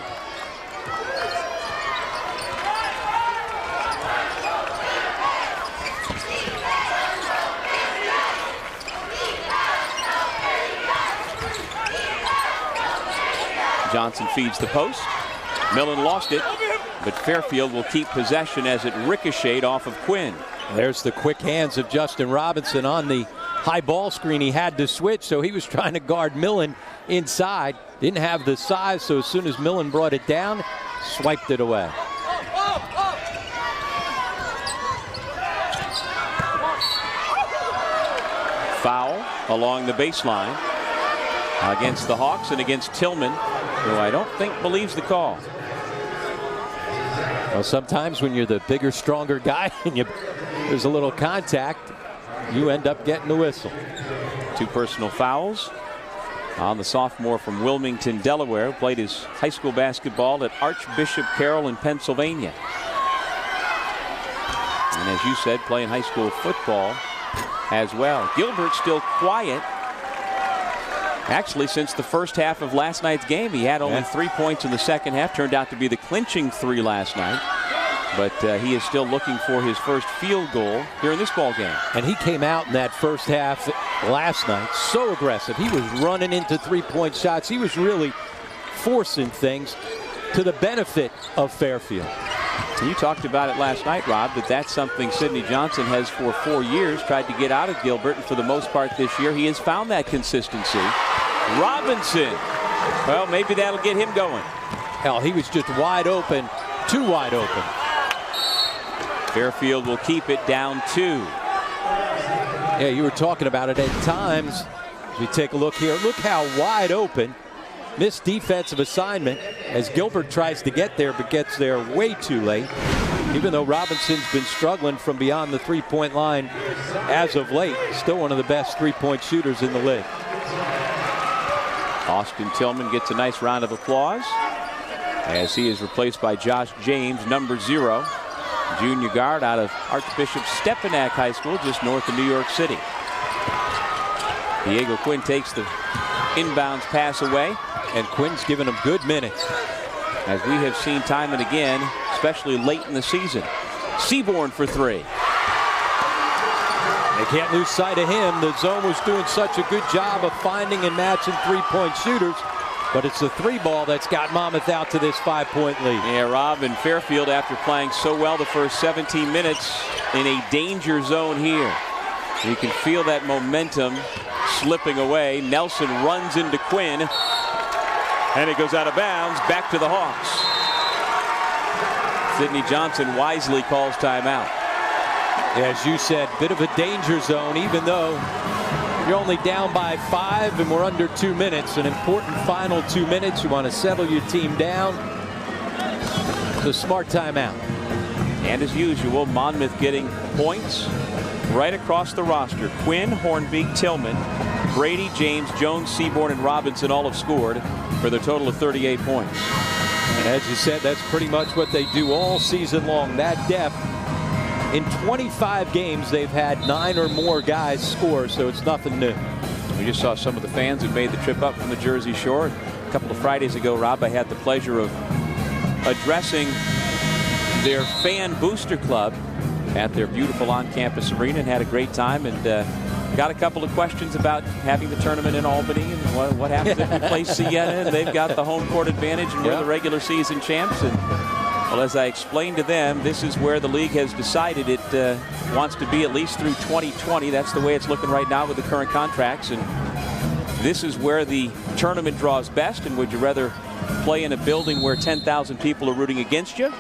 Johnson feeds the post. Millen lost it, but Fairfield will keep possession as it ricocheted off of Quinn. There's the quick hands of Justin Robinson on the high ball screen. He had to switch, so he was trying to guard Millen inside. Didn't have the size, so as soon as Millen brought it down, swiped it away. Foul along the baseline against the Hawks and against Tillman, who I don't think believes the call. Well, sometimes when you're the bigger, stronger guy and there's a little contact, you end up getting the whistle. 2 personal fouls on the sophomore from Wilmington, Delaware, who played his high school basketball at Archbishop Carroll in Pennsylvania. And as you said, playing high school football as well. Gilbert still quiet. Actually, since the first half of last night's game, he had only 3 points in the second half. Turned out to be the clinching 3 last night. But he is still looking for his first field goal here in this ball game. And he came out in that first half last night so aggressive. He was running into 3-point shots. He was really forcing things to the benefit of Fairfield. You talked about it last night, Rob, that's something Sidney Johnson has for 4 years tried to get out of Gilbert, and for the most part this year he has found that consistency. Robinson, well, maybe that'll get him going. Hell, he was just wide open, too wide open. Fairfield will keep it down 2. Yeah, you were talking about it at times. If you take a look here, look how wide open. Missed defensive assignment as Gilbert tries to get there but gets there way too late. Even though Robinson's been struggling from beyond the 3-point line as of late, still one of the best 3-point shooters in the league. Austin Tillman gets a nice round of applause as he is replaced by Josh James, number 0, junior guard out of Archbishop Stepinac High School just north of New York City. Diego Quinn takes the inbounds pass away. And Quinn's giving him good minutes. As we have seen time and again, especially late in the season. Seaborn for 3. They can't lose sight of him. The zone was doing such a good job of finding and matching three-point shooters. But it's the three ball that's got Monmouth out to this 5-point lead. Yeah, Rob, and Fairfield, after playing so well the first 17 minutes, in a danger zone here. You can feel that momentum slipping away. Nelson runs into Quinn, and it goes out of bounds, back to the Hawks. Sidney Johnson wisely calls timeout. As you said, bit of a danger zone, even though you're only down by 5 and we're under 2 minutes. An important final 2 minutes. You want to settle your team down. It's a smart timeout. And as usual, Monmouth getting points right across the roster. Quinn, Hornbeek, Tillman, Brady, James, Jones, Seaborn, and Robinson all have scored for their total of 38 points. And as you said, that's pretty much what they do all season long. That depth. In 25 games, they've had 9 or more guys score, so it's nothing new. We just saw some of the fans who made the trip up from the Jersey Shore. A couple of Fridays ago, Rob, I had the pleasure of addressing their fan booster club at their beautiful on-campus arena and had a great time, and got a couple of questions about having the tournament in Albany and what happens if we play Siena and they've got the home court advantage and we're the regular season champs. And well, as I explained to them, this is where the league has decided it wants to be at least through 2020. That's the way it's looking right now with the current contracts, and this is where the tournament draws best. And would you rather play in a building where 10,000 people are rooting against you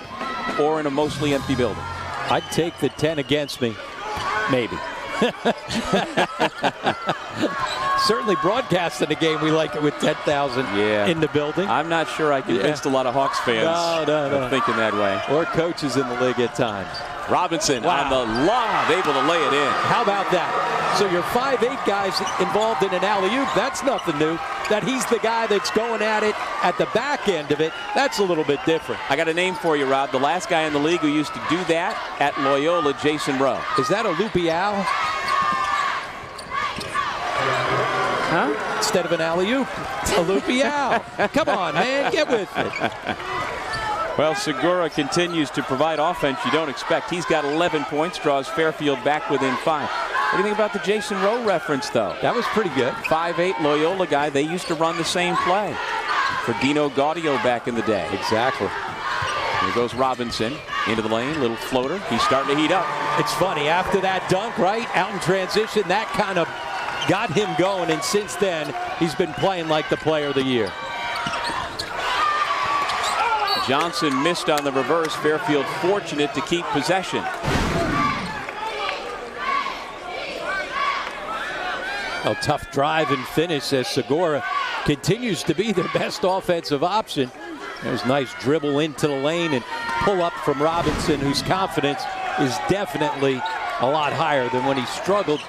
or in a mostly empty building? I'd take the 10 against me, maybe. Certainly broadcasting a game, we like it with 10,000 in the building. I'm not sure I convinced a lot of Hawks fans of thinking that way. Or coaches in the league at times. Robinson on the lob, able to lay it in. How about that? So your 5'8" guys involved in an alley-oop, that's nothing new. That he's the guy that's going at it at the back end of it, that's a little bit different. I got a name for you, Rob. The last guy in the league who used to do that at Loyola, Jason Rowe. Is that a loopy owl? Huh? Instead of an alley-oop, a loopy owl. Come on, man, get with it. Well, Segura continues to provide offense you don't expect. He's got 11 points, draws Fairfield back within 5. What do you think about the Jason Rowe reference, though? That was pretty good. 5'8" Loyola guy. They used to run the same play for Dino Gaudio back in the day. Exactly. Here goes Robinson into the lane, little floater. He's starting to heat up. It's funny, after that dunk, right, out in transition, that kind of got him going, and since then, he's been playing like the player of the year. Johnson missed on the reverse. Fairfield fortunate to keep possession. A tough drive and finish as Segura continues to be their best offensive option. There's a nice dribble into the lane and pull up from Robinson, whose confidence is definitely a lot higher than when he struggled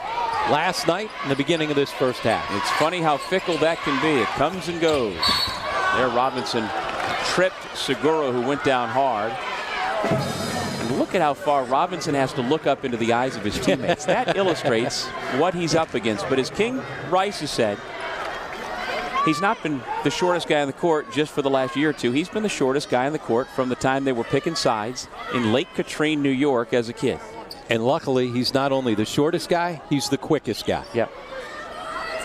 last night in the beginning of this first half. It's funny how fickle that can be. It comes and goes. There Robinson tripped Segura, who went down hard. And look at how far Robinson has to look up into the eyes of his teammates. That illustrates what he's up against. But as King Rice has said, he's not been the shortest guy on the court just for the last year or two. He's been the shortest guy on the court from the time they were picking sides in Lake Katrine, New York as a kid. And luckily, he's not only the shortest guy, he's the quickest guy. Yep.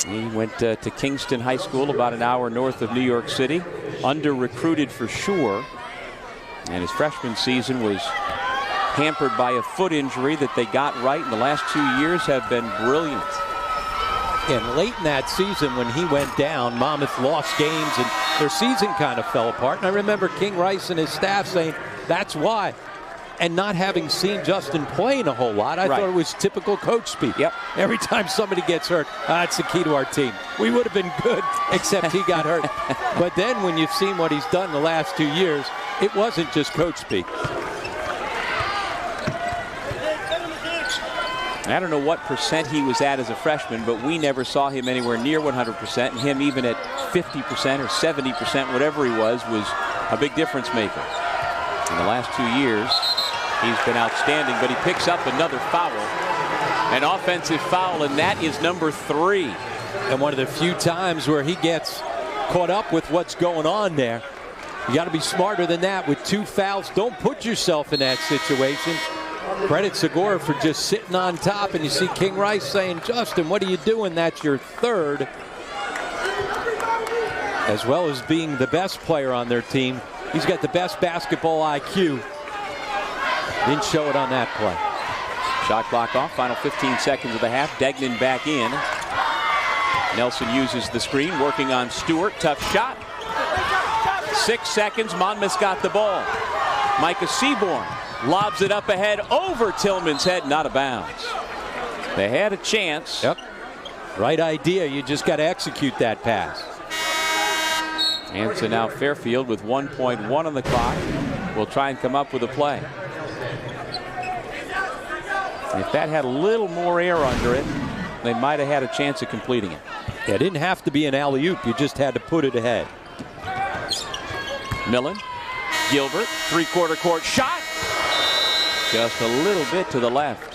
He went to Kingston High School, about an hour north of New York City. Under-recruited for sure. And his freshman season was hampered by a foot injury that they got right, and the last 2 years have been brilliant. And late in that season when he went down, Monmouth lost games and their season kind of fell apart. And I remember King Rice and his staff saying, that's why. And not having seen Justin playing a whole lot, I thought it was typical coach speak. Yep. Every time somebody gets hurt, that's the key to our team. We would have been good, except he got hurt. But then when you've seen what he's done the last 2 years, it wasn't just coach speak. I don't know what percent he was at as a freshman, but we never saw him anywhere near 100%, and him even at 50% or 70%, whatever he was a big difference maker. In the last 2 years, he's been outstanding, but he picks up another foul, an offensive foul, and that is number 3. And one of the few times where he gets caught up with what's going on there. You got to be smarter than that with 2 fouls. Don't put yourself in that situation. Credit Segura for just sitting on top, and you see King Rice saying, Justin, what are you doing? That's your third. As well as being the best player on their team, he's got the best basketball IQ. Didn't show it on that play. Shot clock off, final 15 seconds of the half. Degnan back in. Nelson uses the screen, working on Stewart. Tough shot. 6 seconds, Monmouth's got the ball. Micah Seaborn lobs it up ahead over Tillman's head, not a bounds. They had a chance. Yep. Right idea, you just got to execute that pass. And so now Fairfield with 1.1 on the clock will try and come up with a play. If that had a little more air under it, they might have had a chance of completing it. Yeah, it didn't have to be an alley-oop. You just had to put it ahead. Millen, Gilbert, three-quarter court shot. Just a little bit to the left.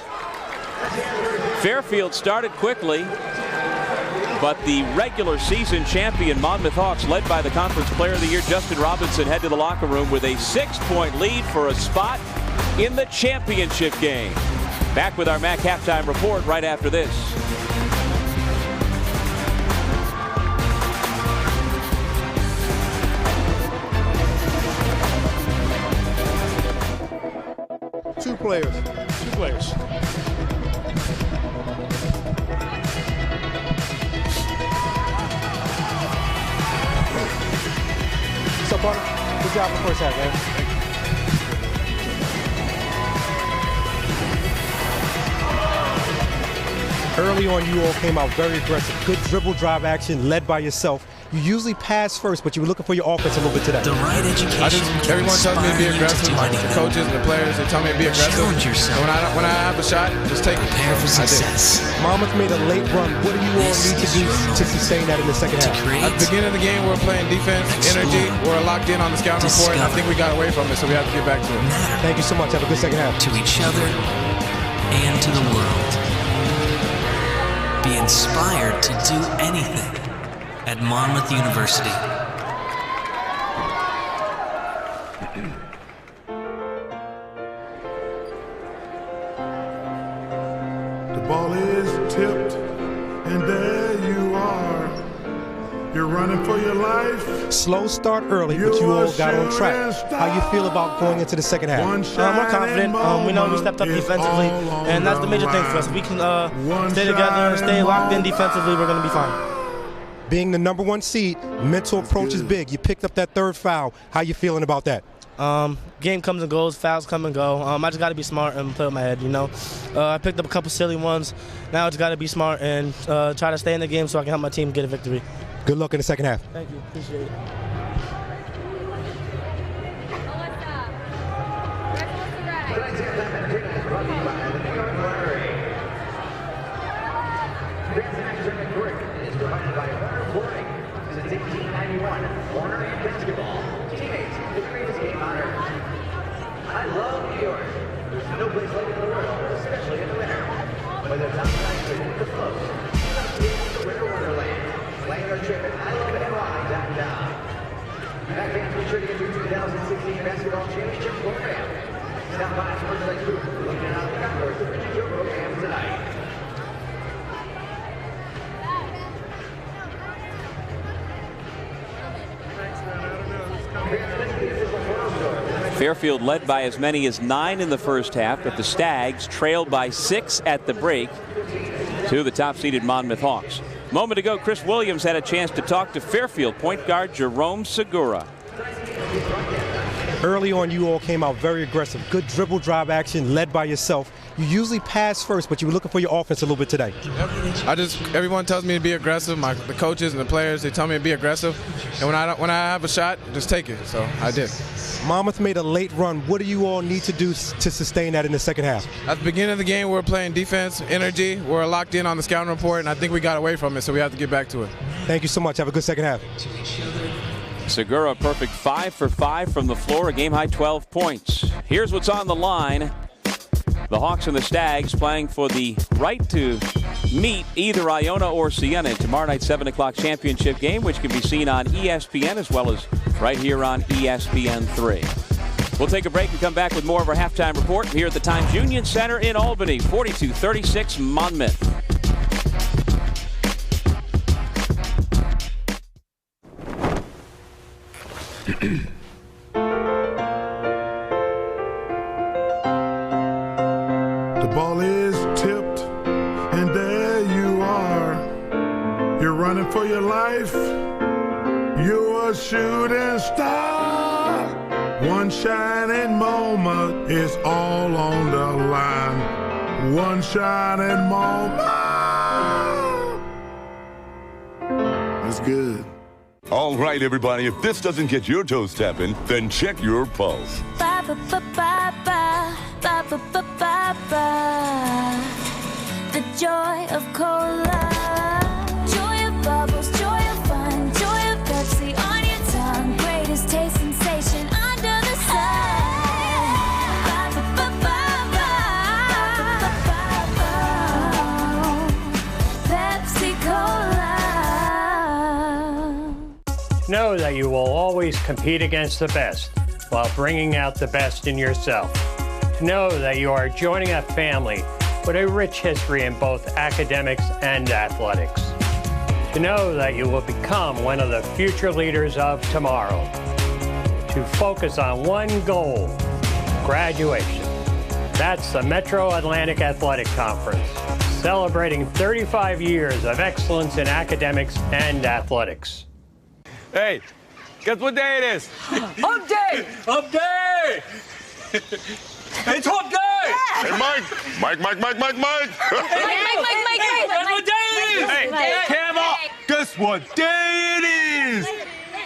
Fairfield started quickly, but the regular season champion Monmouth Hawks, led by the Conference Player of the Year Justin Robinson, head to the locker room with a 6-point lead for a spot in the championship game. Back with our MAAC halftime report right after this. Two players. What's up, partner? Good job in the first half, man. Early on, you all came out very aggressive. Good dribble drive action led by yourself. You usually pass first, but you were looking for your offense a little bit today. The right education. Everyone tells me to be aggressive. The coaches and the players, they tell me to be aggressive. Challenge yourself. And when I have a shot, just take it. Prepare for success. Monmouth made a late run. What do you all need to do to sustain that in the second half? At the beginning of the game, we're playing defense, energy. We're locked in on the scouting report, and I think we got away from it, so we have to get back to it. Thank you so much. Have a good second half. To each other and to the world. Be inspired to do anything at Monmouth University. The ball is tipped, and there you are. You're running for your life. Slow start early, but you all got on track. How you feel about going into the second half? We're confident. We know we stepped up defensively, and that's the major thing for us. If we can stay together and stay locked in defensively, we're going to be fine. Being the #1 seed, mental approach is big. You picked up that third foul. How you feeling about that? Game comes and goes, fouls come and go. I just got to be smart and play with my head, you know. I picked up a couple silly ones. Now I just got to be smart and try to stay in the game so I can help my team get a victory. Good luck in the second half. Thank you. Appreciate it. Since 1891, Warner and basketball. Teammates, the greatest game on earth. I love New York. There's no place like it in the world, especially in the winter. Whether it's outside or in the float, the winter wonderland. Plan your trip at ILOVENY.com. MAAC fans, be sure to get your 2016 basketball championship program. Stop by our merchandise booth. Looking out the concourse to purchase your program tonight. Fairfield led by as many as 9 in the first half, but the Stags trailed by 6 at the break to the top-seeded Monmouth Hawks. A moment ago, Chris Williams had a chance to talk to Fairfield point guard Jerome Segura. Early on, you all came out very aggressive. Good dribble drive action led by yourself. You usually pass first, but you were looking for your offense a little bit today. Everyone tells me to be aggressive. The coaches and the players, they tell me to be aggressive. And when I have a shot, just take it. So I did. Monmouth made a late run. What do you all need to do to sustain that in the second half? At the beginning of the game, we're playing defense, energy. We're locked in on the scouting report, and I think we got away from it, so we have to get back to it. Thank you so much. Have a good second half. Segura, perfect 5 for 5 from the floor, a game-high 12 points. Here's what's on the line. The Hawks and the Stags playing for the right to meet either Iona or Siena in tomorrow night's 7 o'clock championship game, which can be seen on ESPN as well as right here on ESPN3. We'll take a break and come back with more of our halftime report here at the Times Union Center in Albany. 42-36 Monmouth. The ball is tipped, and there you are. You're running for your life. You're a shooting star. One shining moment is all on the line. One shining moment. That's good. All right, everybody, if this doesn't get your toes tapping, then check your pulse. Ba ba ba ba ba ba ba ba ba ba. The joy of cola, joy of bubbles, joy of fun, joy of Pepsi on your tongue. Greatest taste sensation under the sun. Ba ba ba ba ba ba ba. Pepsi Cola. Know that you will always compete against the best while bringing out the best in yourself. Know that you are joining a family with a rich history in both academics and athletics. To know that you will become one of the future leaders of tomorrow. To focus on one goal, graduation. That's the Metro Atlantic Athletic Conference, celebrating 35 years of excellence in academics and athletics. Hey, guess what day it is? Hump day! Hump day! It's hump day! Yeah. Hey, Mike! Mike! Mike! Guess what day it is? Hey, Camel! Guess what day it is?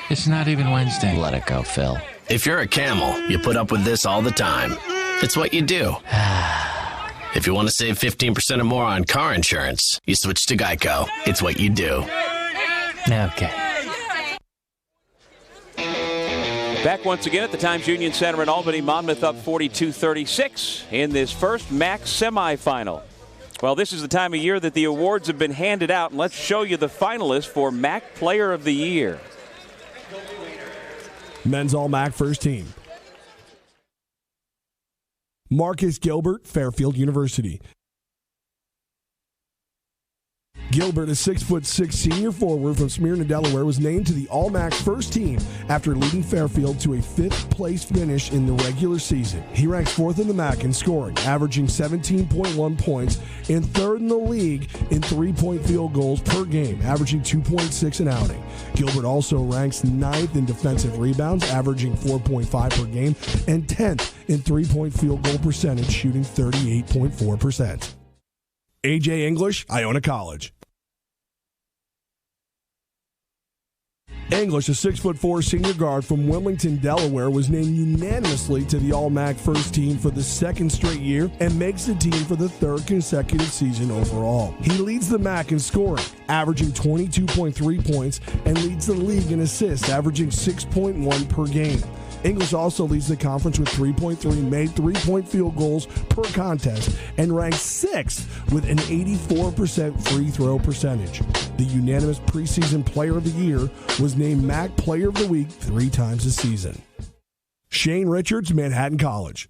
It's not even Wednesday. Let it go, Phil. If you're a camel, you put up with this all the time. It's what you do. If you want to save 15% or more on car insurance, you switch to Geico. It's what you do. Okay. Back once again at the Times Union Center in Albany. Monmouth up 42-36 in this first MAAC semifinal. Well, this is the time of year that the awards have been handed out, and let's show you the finalists for MAAC Player of the Year. Men's All-MAAC first team. Marcus Gilbert, Fairfield University. Gilbert, a 6'6" senior forward from Smyrna, Delaware, was named to the All-MAAC first team after leading Fairfield to a 5th-place finish in the regular season. He ranks 4th in the MAAC in scoring, averaging 17.1 points, and 3rd in the league in 3-point field goals per game, averaging 2.6 an outing. Gilbert also ranks 9th in defensive rebounds, averaging 4.5 per game, and 10th in 3-point field goal percentage, shooting 38.4%. A.J. English, Iona College. English, a 6'4" senior guard from Wilmington, Delaware, was named unanimously to the All-MAAC first team for the 2nd straight year and makes the team for the 3rd consecutive season overall. He leads the MAAC in scoring, averaging 22.3 points, and leads the league in assists, averaging 6.1 per game. English also leads the conference with 3.3 made 3-point field goals per contest and ranks 6th with an 84% free throw percentage. The unanimous preseason player of the year was named MAAC Player of the Week 3 times this season. Shane Richards, Manhattan College.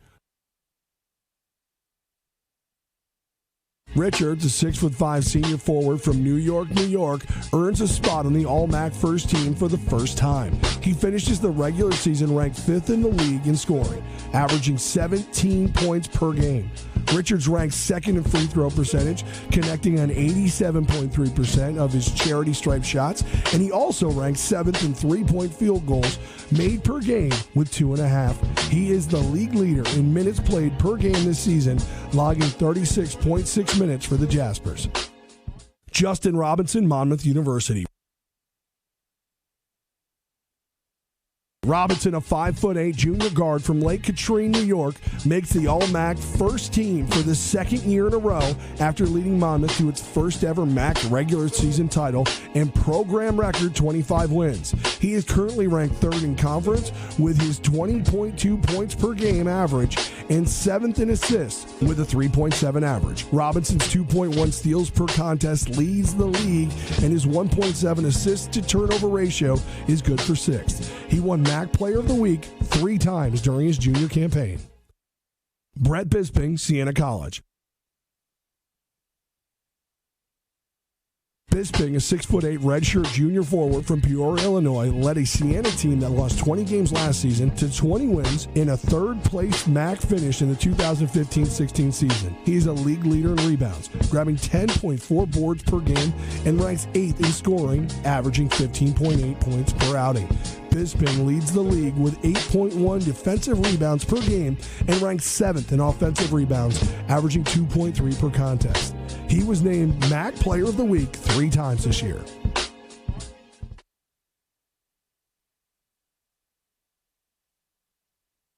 Richards, a 6'5" senior forward from New York, New York, earns a spot on the All-MAAC first team for the first time. He finishes the regular season ranked 5th in the league in scoring, averaging 17 points per game. Richards ranks 2nd in free throw percentage, connecting on 87.3% of his charity stripe shots, and he also ranks 7th in 3-point field goals made per game with 2.5. He is the league leader in minutes played per game this season, logging 36.6 minutes for the Jaspers. Justin Robinson, Monmouth University. Robinson, a 5'8" junior guard from Lake Katrine, New York, makes the All-MAAC first team for the 2nd year in a row after leading Monmouth to its first ever MAAC regular season title and program record 25 wins. He is currently ranked 3rd in conference with his 20.2 points per game average and 7th in assists with a 3.7 average. Robinson's 2.1 steals per contest leads the league, and his 1.7 assists to turnover ratio is good for 6th. He won MAAC MAAC Player of the Week 3 times during his junior campaign. Brett Bisping, Siena College. Bisping, a 6'8" redshirt junior forward from Peoria, Illinois, led a Siena team that lost 20 games last season to 20 wins in a third-place MAAC finish in the 2015-16 season. He's a league leader in rebounds, grabbing 10.4 boards per game and ranks 8th in scoring, averaging 15.8 points per outing. Bisping leads the league with 8.1 defensive rebounds per game and ranks 7th in offensive rebounds, averaging 2.3 per contest. He was named MAAC Player of the Week 3 times this year.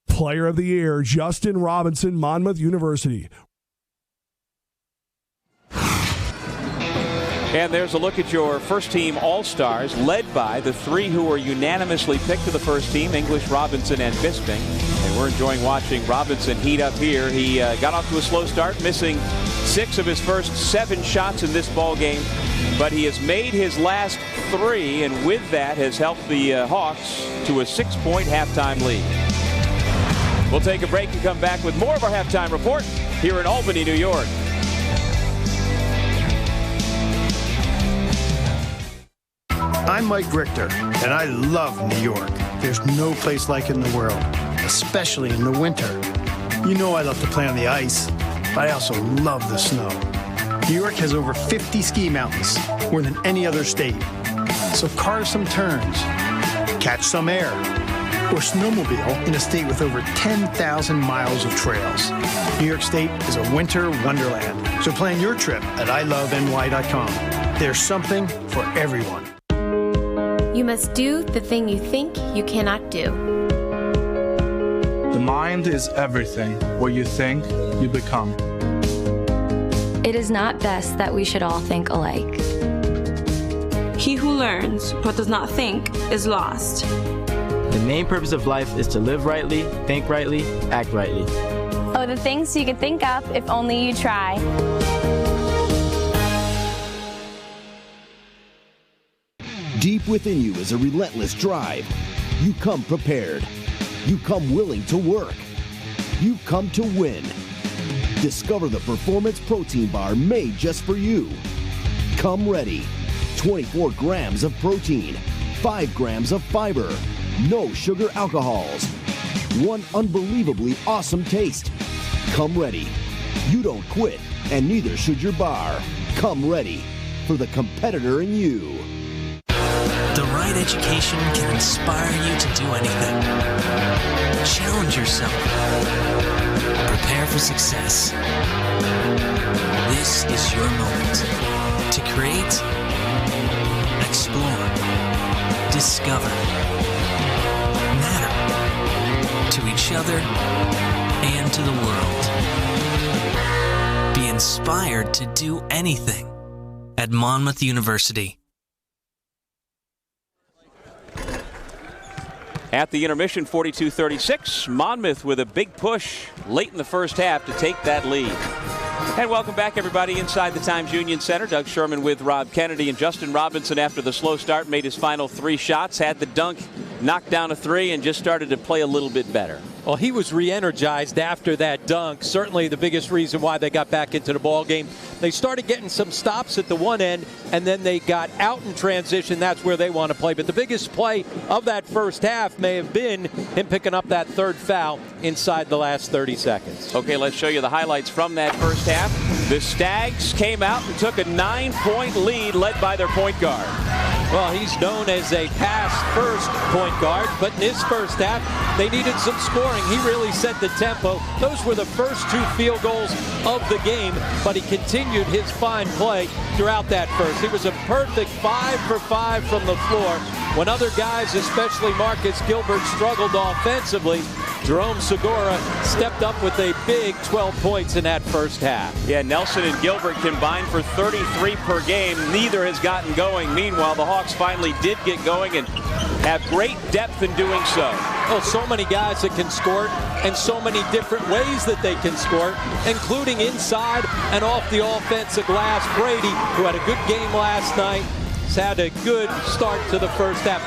Player of the Year, Justin Robinson, Monmouth University. And there's a look at your first-team All-Stars, led by the 3 who were unanimously picked to the first team, English, Robinson, and Bisping. And we're enjoying watching Robinson heat up here. He got off to a slow start, missing 6 of his first 7 shots in this ball game. But he has made his last 3, and with that has helped the Hawks to a 6-point halftime lead. We'll take a break and come back with more of our halftime report here in Albany, New York. I'm Mike Richter, and I love New York. There's no place like it in the world, especially in the winter. You know I love to play on the ice, but I also love the snow. New York has over 50 ski mountains, more than any other state. So carve some turns, catch some air, or snowmobile in a state with over 10,000 miles of trails. New York State is a winter wonderland. So plan your trip at iloveny.com. There's something for everyone. You must do the thing you think you cannot do. The mind is everything. What you think, you become. It is not best that we should all think alike. He who learns but does not think is lost. The main purpose of life is to live rightly, think rightly, act rightly. Oh, the things you could think of if only you try. Deep within you is a relentless drive. You come prepared. You come willing to work. You come to win. Discover the Performance Protein Bar made just for you. Come ready. 24 grams of protein, 5 grams of fiber, no sugar alcohols. One unbelievably awesome taste. Come ready. You don't quit, and neither should your bar. Come ready for the competitor in you. The right education can inspire you to do anything. Challenge yourself. Prepare for success. This is your moment to create, explore, discover, matter to each other and to the world. Be inspired to do anything at Monmouth University. At the intermission, 42-36, Monmouth with a big push late in the first half to take that lead. And welcome back, everybody, inside the Times Union Center. Doug Sherman with Rob Kennedy, and Justin Robinson, after the slow start, made his final 3 shots, had the dunk, knocked down a 3, and just started to play a little bit better. Well, he was re-energized after that dunk. Certainly the biggest reason why they got back into the ball game. They started getting some stops at the one end, and then they got out in transition. That's where they want to play. But the biggest play of that first half may have been him picking up that 3rd foul inside the last 30 seconds. Okay, let's show you the highlights from that first half. The Stags came out and took a 9-point lead, led by their point guard. Well, he's known as a pass-first point guard, but in his first half, they needed some scoring. He really set the tempo. Those were the first 2 field goals of the game, but he continued his fine play throughout that first. He was a perfect 5 for 5 from the floor. When other guys, especially Marcus Gilbert, struggled offensively, Jerome Segura stepped up with a big 12 points in that first half. Yeah, Nelson and Gilbert combined for 33 per game. Neither has gotten going. Meanwhile, the Hawks finally did get going and have great depth in doing so. Oh, so many guys that can score, and so many different ways that they can score, including inside and off the offensive glass. Brady, who had a good game last night, has had a good start to the first half.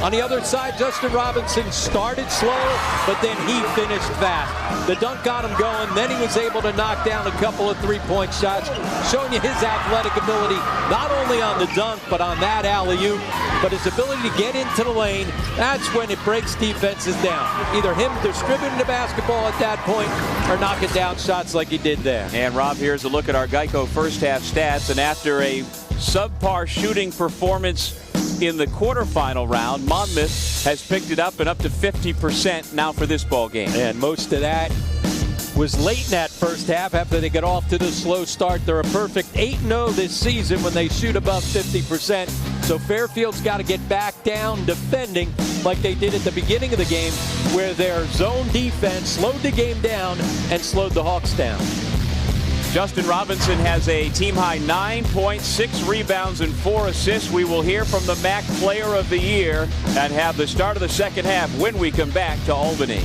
On the other side, Justin Robinson started slow, but then he finished fast. The dunk got him going, then he was able to knock down a couple of three-point shots, showing you his athletic ability, not only on the dunk, but on that alley-oop, but his ability to get into the lane. That's when it breaks defenses down. Either him distributing the basketball at that point or knocking down shots like he did there. And Rob, here's a look at our Geico first half stats. And after a subpar shooting performance in the quarterfinal round, Monmouth has picked it up and up to 50% now for this ball game. And most of that was late in that first half after they get off to the slow start. They're a perfect 8-0 this season when they shoot above 50%. So Fairfield's got to get back down defending like they did at the beginning of the game, where their zone defense slowed the game down and slowed the Hawks down. Justin Robinson has a team-high 9 points, 6 rebounds, and 4 assists. We will hear from the MAAC Player of the Year and have the start of the second half when we come back to Albany.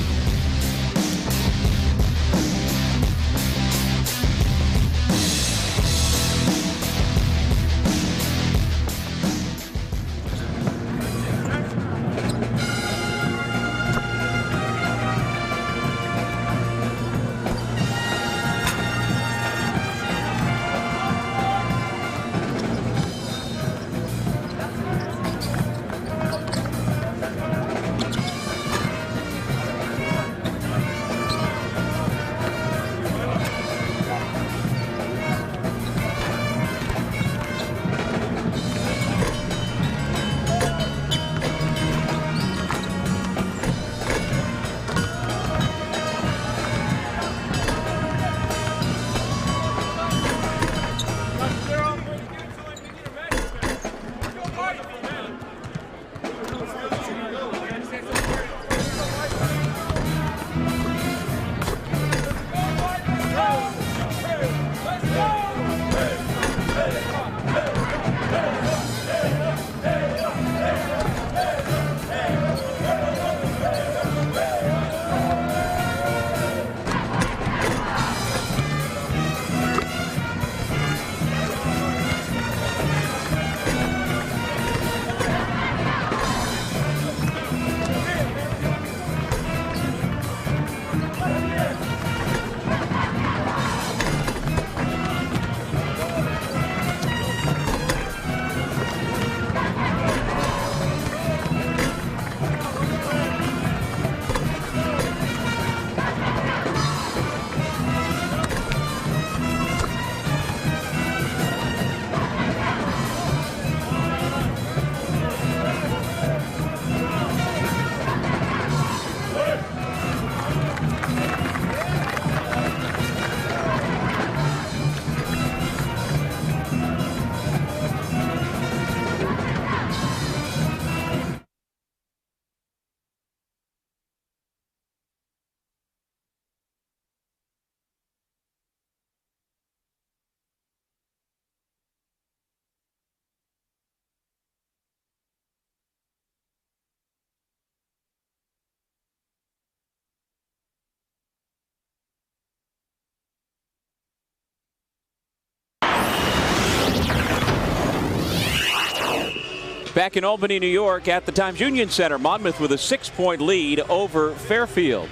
Back in Albany, New York at the Times Union Center, Monmouth with a 6-point lead over Fairfield.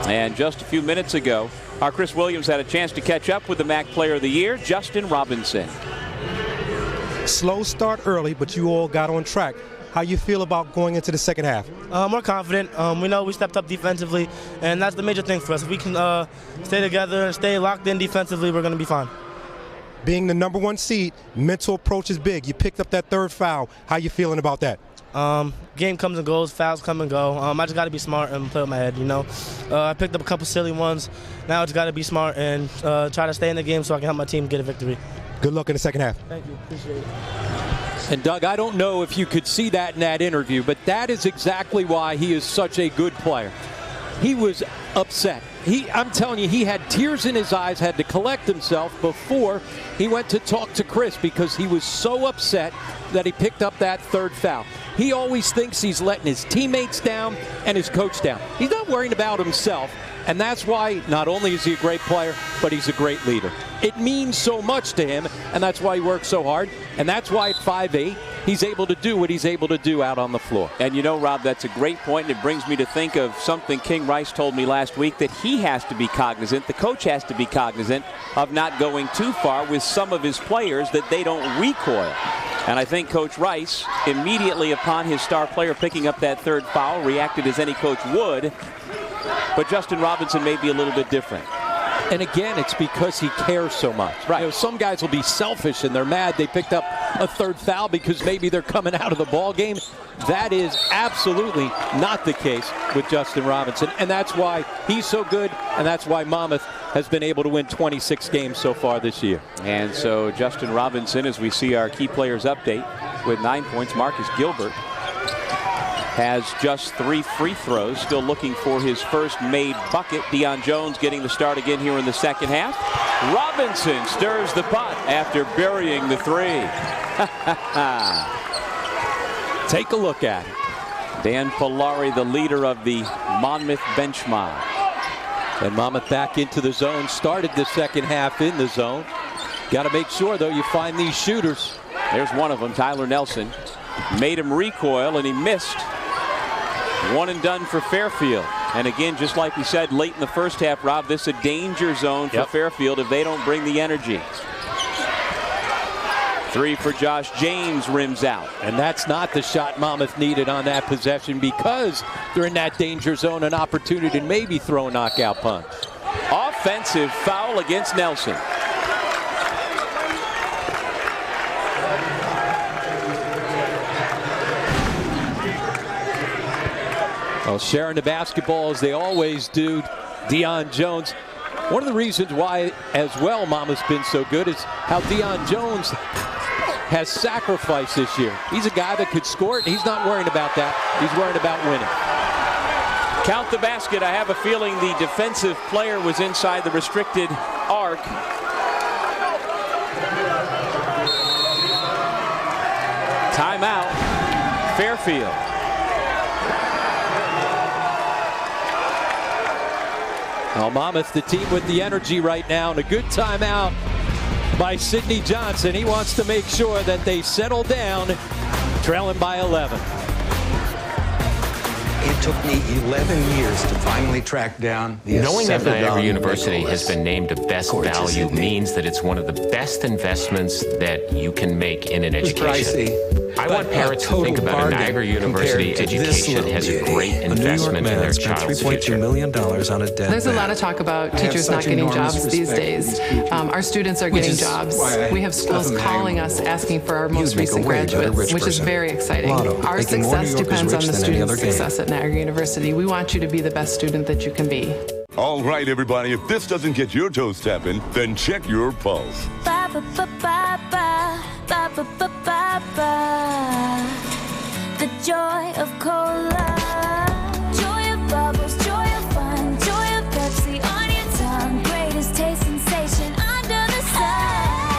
And just a few minutes ago, our Chris Williams had a chance to catch up with the MAAC Player of the Year, Justin Robinson. Slow start early, but you all got on track. How you feel about going into the second half? We're confident. We know we stepped up defensively, and that's the major thing for us. If we can stay together and stay locked in defensively, we're going to be fine. Being the #1 seed, mental approach is big. You picked up that third foul. How you feeling about that? Game comes and goes, fouls come and go. I just got to be smart and play with my head, you know. I picked up a couple silly ones. Now I just got to be smart and try to stay in the game so I can help my team get a victory. Good luck in the second half. Thank you. Appreciate it. And Doug, I don't know if you could see that in that interview, but that is exactly why he is such a good player. He was upset. I'm telling you, he had tears in his eyes, had to collect himself before he went to talk to Chris because he was so upset that he picked up that third foul. He always thinks he's letting his teammates down and his coach down. He's not worrying about himself, and that's why not only is he a great player, but he's a great leader. It means so much to him, and that's why he works so hard, and that's why at 5'8", he's able to do what he's able to do out on the floor. And you know, Rob, that's a great point, and it brings me to think of something King Rice told me last week, that he has to be cognizant, the coach has to be cognizant of not going too far with some of his players, that they don't recoil. And I think Coach Rice, immediately upon his star player picking up that third foul, reacted as any coach would. But Justin Robinson may be a little bit different. And again, it's because he cares so much. Right. You know, some guys will be selfish and they're mad they picked up a third foul because maybe they're coming out of the ball game. That is absolutely not the case with Justin Robinson. And that's why he's so good, and that's why Monmouth has been able to win 26 games so far this year. And so Justin Robinson, as we see our key players update, with 9 points. Marcus Gilbert has just 3 free throws, still looking for his first made bucket. Deion Jones getting the start again here in the second half. Robinson stirs the pot after burying the 3. Take a look at it. Dan Polari, the leader of the Monmouth bench mob. And Monmouth back into the zone, started the second half in the zone. Got to make sure, though, you find these shooters. There's one of them, Tyler Nelson. Made him recoil, and he missed. One and done for Fairfield. And again, just like we said late in the first half, Rob, this is a danger zone for Fairfield if they don't bring the energy. 3 for Josh James, rims out. And that's not the shot Monmouth needed on that possession, because they're in that danger zone, an opportunity to maybe throw a knockout punch. Offensive foul against Nelson. Well, sharing the basketball as they always do, Deion Jones. One of the reasons why, as well, Monmouth's been so good is how Deion Jones has sacrificed this year. He's a guy that could score it, and he's not worrying about that. He's worrying about winning. Count the basket. I have a feeling the defensive player was inside the restricted arc. Timeout, Fairfield. Well, Monmouth, the team with the energy right now, and a good timeout by Sidney Johnson. He wants to make sure that they settle down, trailing by 11. It took me 11 years to finally track down the Knowing that Niagara University has been named a best value means that it's one of the best investments that you can make in an education. I want parents to think about a Niagara University education as a great investment in their child's future. $3.2 million on a debt. There's a lot of talk about teachers not getting jobs these days. Our students are getting jobs. We have schools calling us asking for our most recent graduates, which is very exciting. Our success depends on the students' success at Niagara University. We want you to be the best student that you can be. All right, everybody, if this doesn't get your toes tapping, then check your pulse. Ba ba ba ba ba ba ba ba ba ba. The joy of cola, joy of bubbles, joy of fun, joy of Pepsi on your tongue, greatest taste sensation under the sun.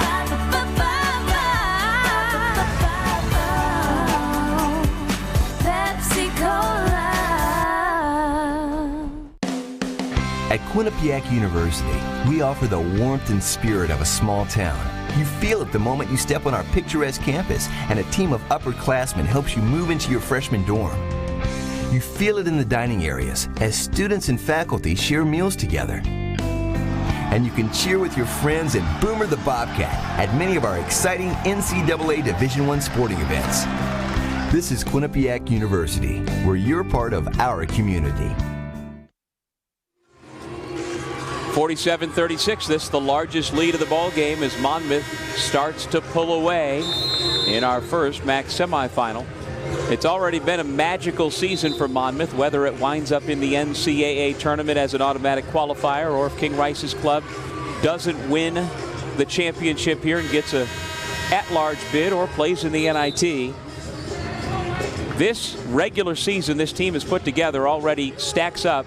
Ba ba ba ba ba ba ba ba. Pepsi Cola. At Quinnipiac University, we offer the warmth and spirit of a small town. You feel it the moment you step on our picturesque campus, and a team of upperclassmen helps you move into your freshman dorm. You feel it in the dining areas as students and faculty share meals together. And you can cheer with your friends and Boomer the Bobcat at many of our exciting NCAA Division I sporting events. This is Quinnipiac University, where you're part of our community. 47-36, this is the largest lead of the ball game as Monmouth starts to pull away in our first MAAC semifinal. It's already been a magical season for Monmouth, whether it winds up in the NCAA tournament as an automatic qualifier or if King Rice's club doesn't win the championship here and gets a at-large bid or plays in the NIT. This regular season this team has put together already stacks up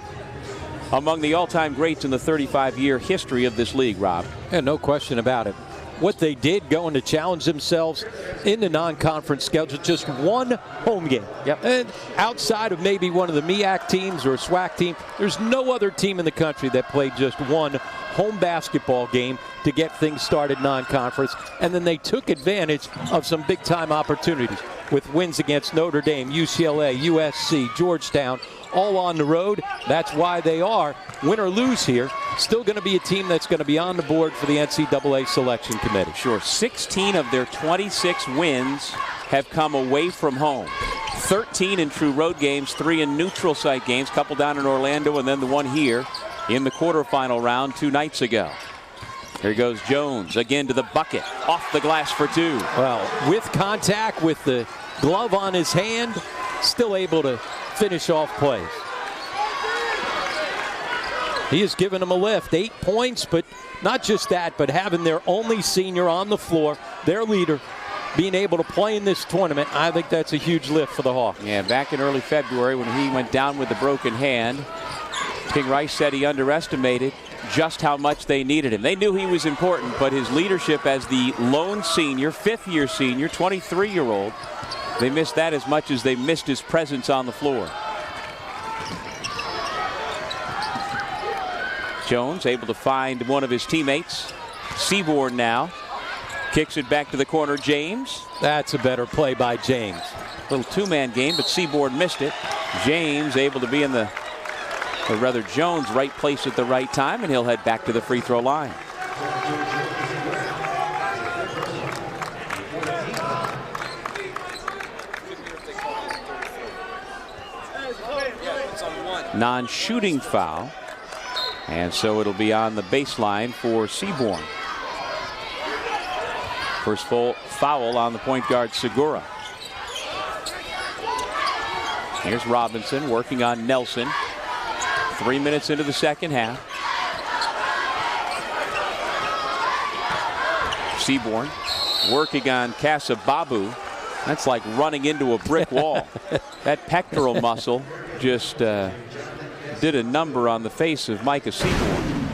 among the all-time greats in the 35-year history of this league, Rob. Yeah, no question about it. What they did going to challenge themselves in the non-conference schedule, just one home game. And outside of maybe one of the MAAC teams or a SWAC team, there's no other team in the country that played just one home basketball game to get things started non-conference, and then they took advantage of some big-time opportunities with wins against Notre Dame, UCLA, USC, Georgetown, all on the road. That's why they are, win or lose here, still going to be a team that's going to be on the board for the NCAA selection committee. Sure, 16 of their 26 wins have come away from home. 13 in true road games, 3 in neutral site games, a couple down in Orlando, and then the one here in the quarterfinal round 2 nights ago. Here goes Jones again to the bucket, off the glass for 2. Well, with contact, with the glove on his hand, still able to finish off plays. He has given them a lift, 8 points, but not just that, but having their only senior on the floor, their leader, being able to play in this tournament, I think that's a huge lift for the Hawks. Yeah, back in early February when he went down with the broken hand, King Rice said he underestimated just how much they needed him. They knew he was important, but his leadership as the lone senior, 5th-year senior, 23-year-old, they missed that as much as they missed his presence on the floor. Jones able to find one of his teammates. Seaborn now. Kicks it back to the corner, James. That's a better play by James. Little two-man game, but Seaborn missed it. James able to be in or rather Jones, right place at the right time, and he'll head back to the free throw line. Non-shooting foul, and so it'll be on the baseline for Seaborn. First foul on the point guard, Segura. Here's Robinson working on Nelson. 3 minutes into the second half. Seaborn working on Casababu. That's like running into a brick wall. That pectoral muscle just did a number on the face of Micah Seaborn.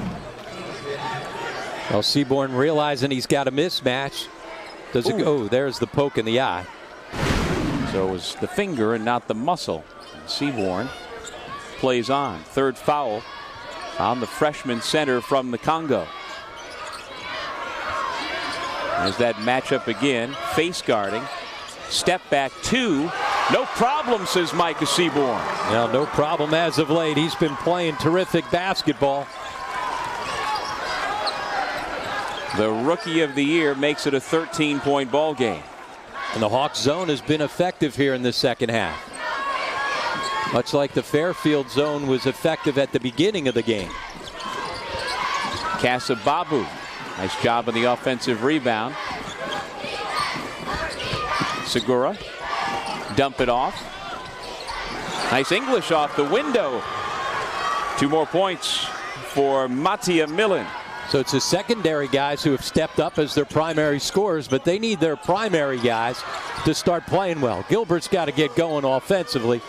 Well, Seaborn realizing he's got a mismatch. Does it go? There's the poke in the eye. So it was the finger and not the muscle. Seaborn plays on. Third foul on the freshman center from the Congo. There's that matchup again. Face guarding. Step back 2. No problem, says Micah Seaborn. Well, no problem as of late. He's been playing terrific basketball. The rookie of the year makes it a 13-point ball game. And the Hawks zone has been effective here in the second half. Much like the Fairfield zone was effective at the beginning of the game. Casababu, nice job on the offensive rebound. Segura, dump it off. Nice English off the window. 2 more points for Mattia Millen. So it's the secondary guys who have stepped up as their primary scorers, but they need their primary guys to start playing well. Gilbert's got to get going offensively,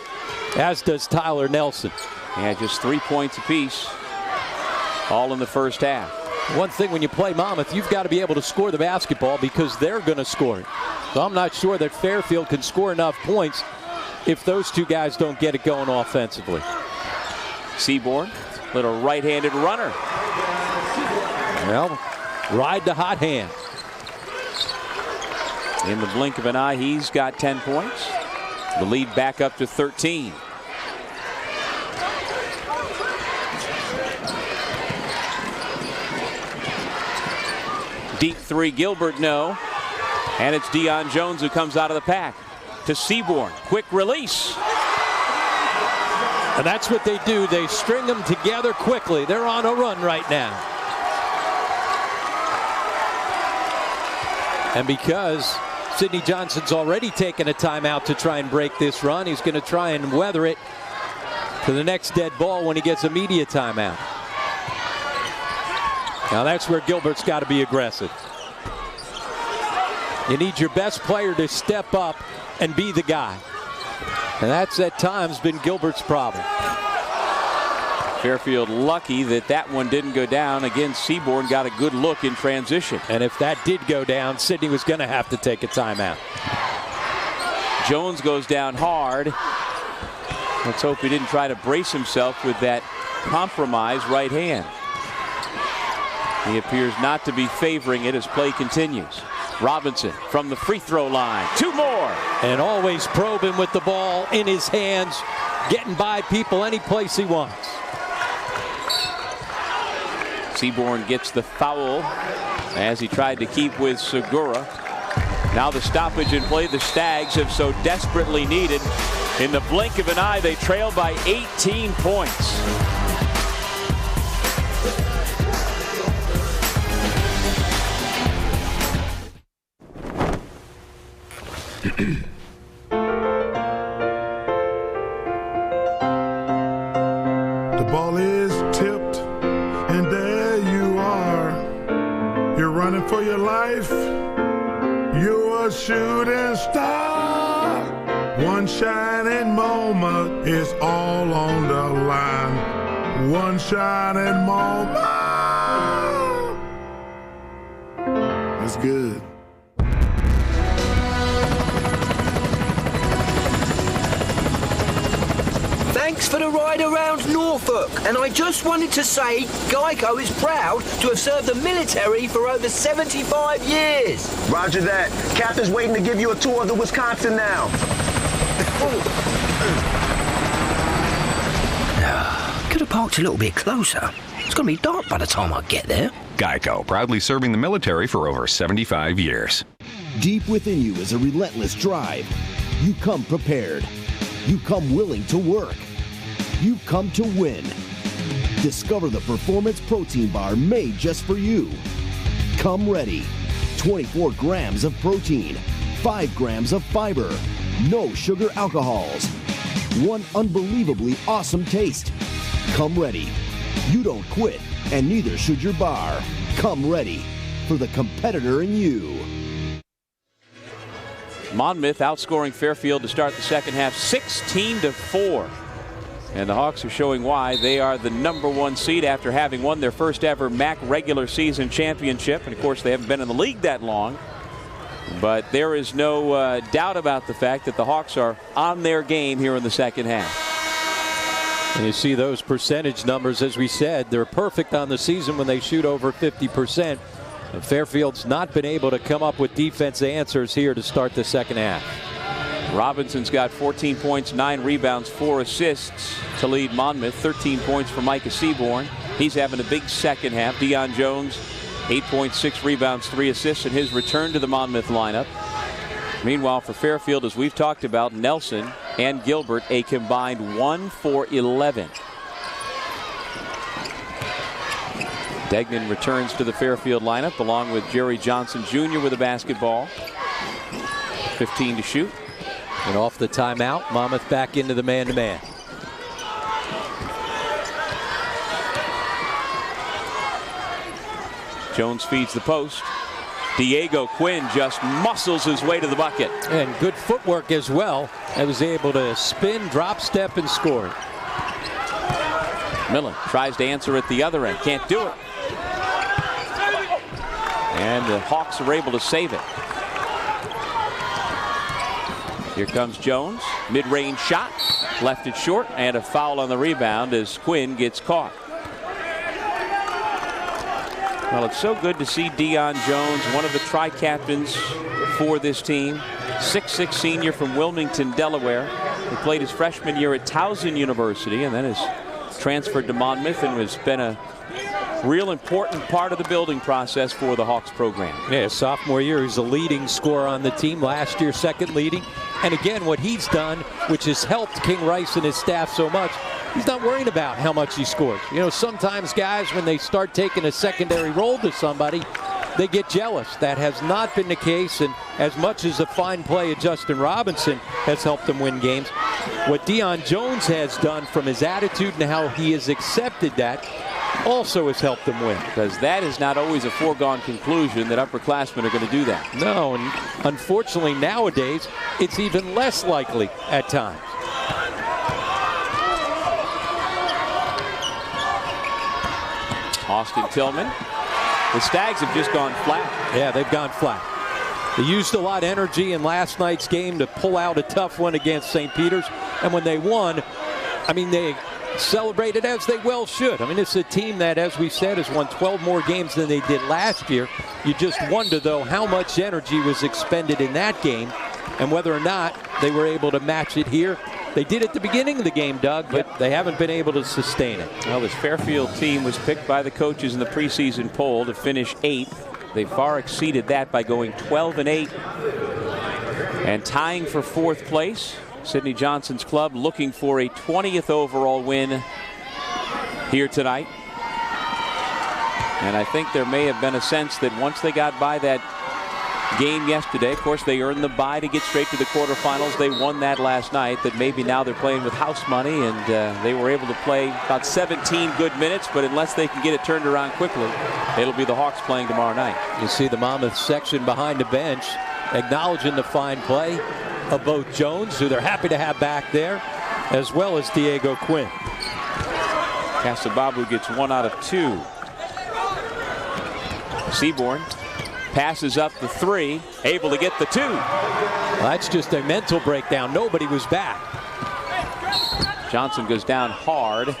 as does Tyler Nelson. Yeah, just 3 points apiece, all in the first half. One thing when you play Monmouth, you've got to be able to score the basketball because they're going to score it. So I'm not sure that Fairfield can score enough points if those two guys don't get it going offensively. Seaborn, little right-handed runner. Well, ride the hot hand. In the blink of an eye, he's got 10 points. The lead back up to 13. Deep 3, Gilbert, no. And it's Deion Jones who comes out of the pack to Seaborn. Quick release. And that's what they do. They string them together quickly. They're on a run right now. And because Sidney Johnson's already taken a timeout to try and break this run, he's going to try and weather it to the next dead ball when he gets a media timeout. Now that's where Gilbert's got to be aggressive. You need your best player to step up and be the guy. And that's at times been Gilbert's problem. Fairfield lucky that one didn't go down. Again, Seaborn got a good look in transition. And if that did go down, Sidney was going to have to take a timeout. Jones goes down hard. Let's hope he didn't try to brace himself with that compromised right hand. He appears not to be favoring it as play continues. Robinson from the free throw line. 2 more. And always probing with the ball in his hands, getting by people any place he wants. Seaborn gets the foul as he tried to keep with Segura. Now the stoppage in play the Stags have so desperately needed. In the blink of an eye, they trail by 18 points. The ball is tipped, and there you are. You're running for your life. You're a shooting star. One shining moment is all on the line. One shining moment. That's good. Thanks for the ride around Norfolk, and I just wanted to say Geico is proud to have served the military for over 75 years. Roger that. Captain's waiting to give you a tour of the Wisconsin now. Could have parked a little bit closer. It's going to be dark by the time I get there. Geico, proudly serving the military for over 75 years. Deep within you is a relentless drive. You come prepared. You come willing to work. You come to win. Discover the Performance Protein Bar made just for you. Come ready. 24 grams of protein, 5 grams of fiber, no sugar alcohols. One unbelievably awesome taste. Come ready. You don't quit, and neither should your bar. Come ready for the competitor in you. Monmouth outscoring Fairfield to start the second half 16-4. And the Hawks are showing why they are the #1 seed after having won their first ever MAAC regular season championship. And of course, they haven't been in the league that long. But there is no doubt about the fact that the Hawks are on their game here in the second half. And you see those percentage numbers, as we said, they're perfect on the season when they shoot over 50%. Fairfield's not been able to come up with defense answers here to start the second half. Robinson's got 14 points, 9 rebounds, 4 assists to lead Monmouth. 13 points for Micah Seaborn. He's having a big second half. Deion Jones, 8 points, 6 rebounds, 3 assists in his return to the Monmouth lineup. Meanwhile, for Fairfield, as we've talked about, Nelson and Gilbert, a combined 1 for 11. Degnan returns to the Fairfield lineup along with Jerry Johnson Jr. with a basketball. 15 to shoot. And off the timeout, Monmouth back into the man-to-man. Jones feeds the post. Diego Quinn just muscles his way to the bucket. And good footwork as well. He was able to spin, drop step, and score. Millen tries to answer at the other end. Can't do it. And the Hawks are able to save it. Here comes Jones. Mid-range shot. Left it short. And a foul on the rebound as Quinn gets caught. Well, it's so good to see Deion Jones, one of the tri-captains for this team. 6'6" senior from Wilmington, Delaware. He played his freshman year at Towson University and then has transferred to Monmouth and has been a real important part of the building process for the Hawks program. Yeah, sophomore year, he's a leading scorer on the team. Last year, second leading. And again, what he's done, which has helped King Rice and his staff so much, he's not worried about how much he scores. You know, sometimes guys, when they start taking a secondary role to somebody, they get jealous. That has not been the case, and as much as the fine play of Justin Robinson has helped them win games, what Deion Jones has done from his attitude and how he has accepted that also has helped them win. Because that is not always a foregone conclusion that upperclassmen are going to do that. No, and unfortunately nowadays, it's even less likely at times. Austin Tillman. The Stags have just gone flat. Yeah, they've gone flat. They used a lot of energy in last night's game to pull out a tough one against St. Peter's. And when they won, I mean, they celebrated as they well should. I mean, it's a team that, as we said, has won 12 more games than they did last year. You just wonder, though, how much energy was expended in that game and whether or not they were able to match it here. They did at the beginning of the game, Doug, but they haven't been able to sustain it. Well, this Fairfield team was picked by the coaches in the preseason poll to finish 8th. They far exceeded that by going 12-8 and tying for 4th place. Sidney Johnson's club looking for a 20th overall win here tonight. And I think there may have been a sense that once they got by that game yesterday, of course they earned the bye to get straight to the quarterfinals. They won that last night, that maybe now they're playing with house money, and they were able to play about 17 good minutes, but unless they can get it turned around quickly, it'll be the Hawks playing tomorrow night. You see the Monmouth section behind the bench acknowledging the fine play of both Jones, who they're happy to have back there, as well as Diego Quinn. Casababu gets 1 out of 2. Seaborn passes up the 3, able to get the 2. Well, that's just a mental breakdown. Nobody was back. Johnson goes down hard.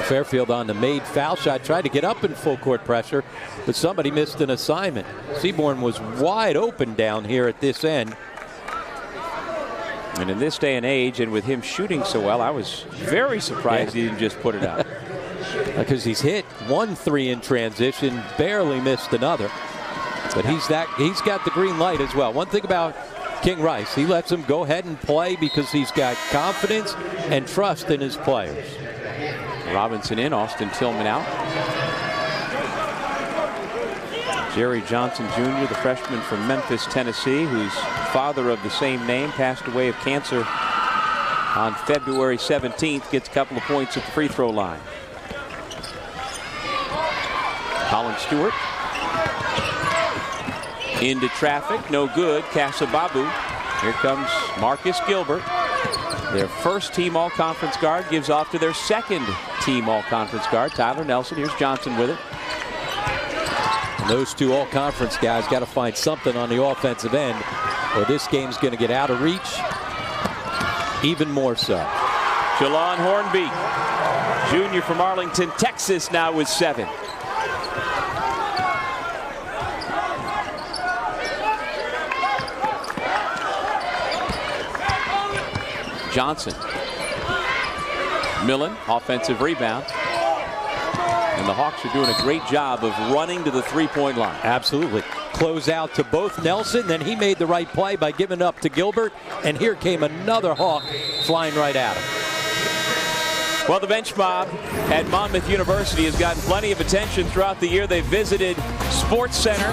Fairfield on the made foul shot, tried to get up in full court pressure, but somebody missed an assignment. Seaborn was wide open down here at this end. And in this day and age, and with him shooting so well, I was very surprised he didn't just put it out. Because he's hit 1 3 in transition, barely missed another. But he's got the green light as well. One thing about King Rice, he lets him go ahead and play because he's got confidence and trust in his players. Robinson in, Austin Tillman out. Jerry Johnson Jr., the freshman from Memphis, Tennessee, whose father of the same name passed away of cancer on February 17th, gets a couple of points at the free throw line. Colin Stewart into traffic, no good. Casababu. Here comes Marcus Gilbert. Their first team all-conference guard gives off to their second team all-conference guard, Tyler Nelson. Here's Johnson with it. And those two all-conference guys got to find something on the offensive end, or this game's going to get out of reach even more so. Jalon Hornby, junior from Arlington, Texas, now with 7. Johnson. Millen, offensive rebound. And the Hawks are doing a great job of running to the three-point line. Absolutely. Close out to both Nelson, then he made the right play by giving up to Gilbert, and here came another Hawk flying right at him. Well, the bench mob at Monmouth University has gotten plenty of attention throughout the year. They've visited Sports Center.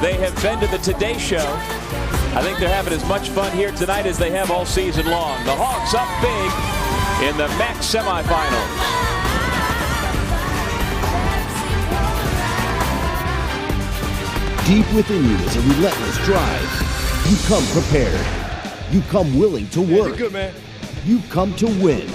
They have been to the Today Show. I think they're having as much fun here tonight as they have all season long. The Hawks up big in the MAAC semifinals. Deep within you is a relentless drive. You come prepared. You come willing to work. You come to win.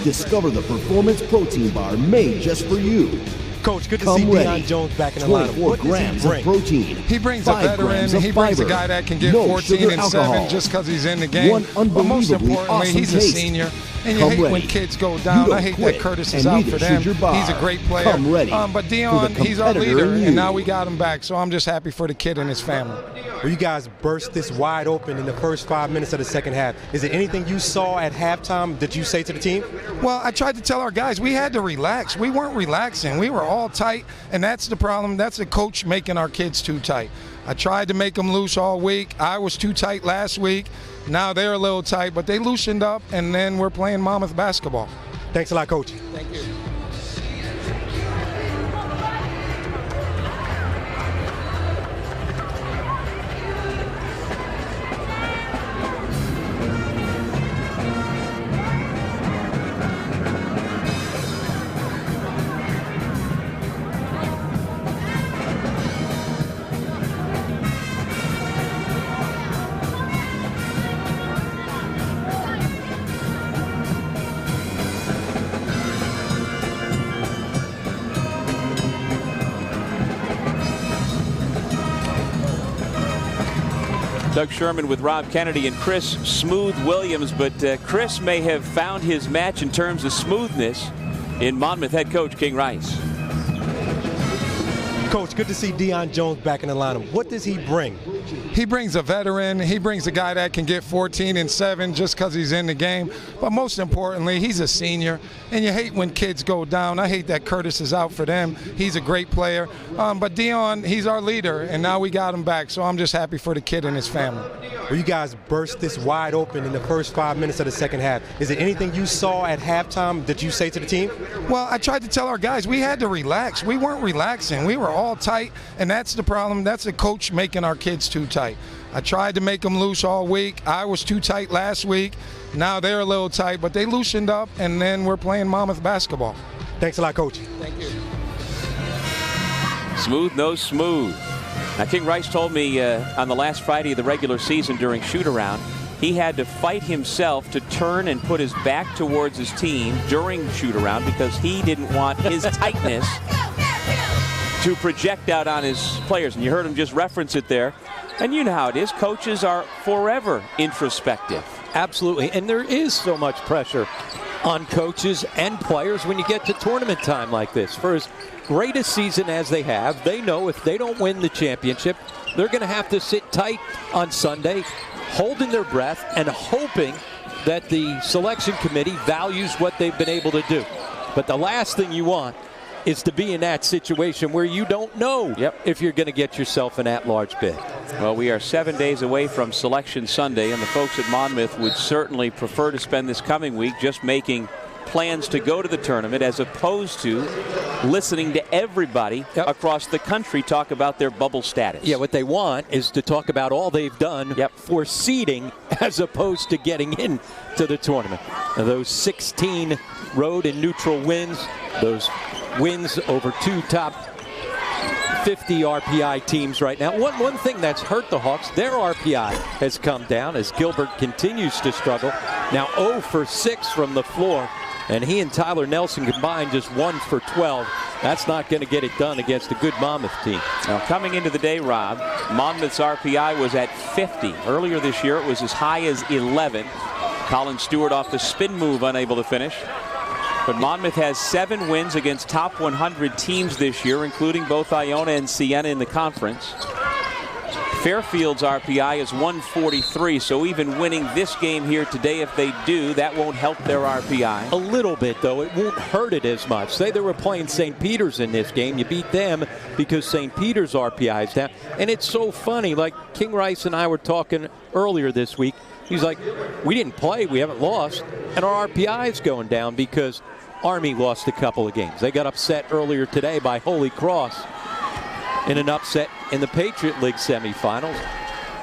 Discover the Performance Protein Bar made just for you. Coach, good to see Deion Jones back in the lineup. 24 grams of protein. He brings a veteran. He brings a guy that can get 14 and 7 just because he's in the game. But most importantly, he's a senior. And you hate when kids go down. I hate that Curtis is out for them. He's a great player. But Deion, he's our leader, and now we got him back. So I'm just happy for the kid and his family. Well, you guys burst this wide open in the first 5 minutes of the second half. Is there anything you saw at halftime that you say to the team? Well, I tried to tell our guys we had to relax. We weren't relaxing. We were all tight, and that's the problem. That's the coach making our kids too tight. I tried to make them loose all week. I was too tight last week. Now they're a little tight, but they loosened up, and then we're playing Monmouth basketball. Thanks a lot, Coach. Thank you. Doug Sherman with Rob Kennedy and Chris Smooth Williams, but Chris may have found his match in terms of smoothness in Monmouth head coach King Rice. Coach, good to see Deion Jones back in the lineup. What does he bring? He brings a veteran. He brings a guy that can get 14 and 7 just because he's in the game. But most importantly, he's a senior. And you hate when kids go down. I hate that Curtis is out for them. He's a great player. But Deion, he's our leader, and now we got him back. So I'm just happy for the kid and his family. Well, you guys burst this wide open in the first 5 minutes of the second half. Is it anything you saw at halftime that you say to the team? Well, I tried to tell our guys we had to relax. We weren't relaxing. We were all tight, and that's the problem. That's the coach making our kids too tight. I tried to make them loose all week. I was too tight last week. Now they're a little tight, but they loosened up, and then we're playing Monmouth basketball. Thanks a lot, Coach. Thank you. Smooth, no smooth. Now, King Rice told me on the last Friday of the regular season during shoot-around, he had to fight himself to turn and put his back towards his team during shoot-around because he didn't want his tightness to project out on his players. And you heard him just reference it there. And you know how it is. Coaches are forever introspective. Absolutely. And there is so much pressure on coaches and players when you get to tournament time like this. For as great a season as they have, they know if they don't win the championship, they're going to have to sit tight on Sunday, holding their breath and hoping that the selection committee values what they've been able to do. But the last thing you want is to be in that situation where you don't know if you're going to get yourself an at-large bid. Well, we are 7 days away from Selection Sunday, and the folks at Monmouth would certainly prefer to spend this coming week just making plans to go to the tournament as opposed to listening to everybody across the country talk about their bubble status. Yeah, what they want is to talk about all they've done for seeding as opposed to getting into the tournament. Now, those 16 road and neutral wins, those wins over two top 50 RPI teams right now. One thing that's hurt the Hawks, their RPI has come down as Gilbert continues to struggle. Now 0 for 6 from the floor, and he and Tyler Nelson combined just 1 for 12. That's not going to get it done against a good Monmouth team. Now, coming into the day, Rob, Monmouth's RPI was at 50. Earlier this year, it was as high as 11. Colin Stewart off the spin move, unable to finish. But Monmouth has 7 wins against top 100 teams this year, including both Iona and Siena in the conference. Fairfield's RPI is 143, so even winning this game here today, if they do, that won't help their RPI. A little bit, though. It won't hurt it as much. Say they were playing St. Peter's in this game. You beat them because St. Peter's RPI is down. And it's so funny. Like King Rice and I were talking earlier this week. He's like, we didn't play. We haven't lost. And our RPI is going down because Army lost a couple of games. They got upset earlier today by Holy Cross in an upset in the Patriot League semifinals.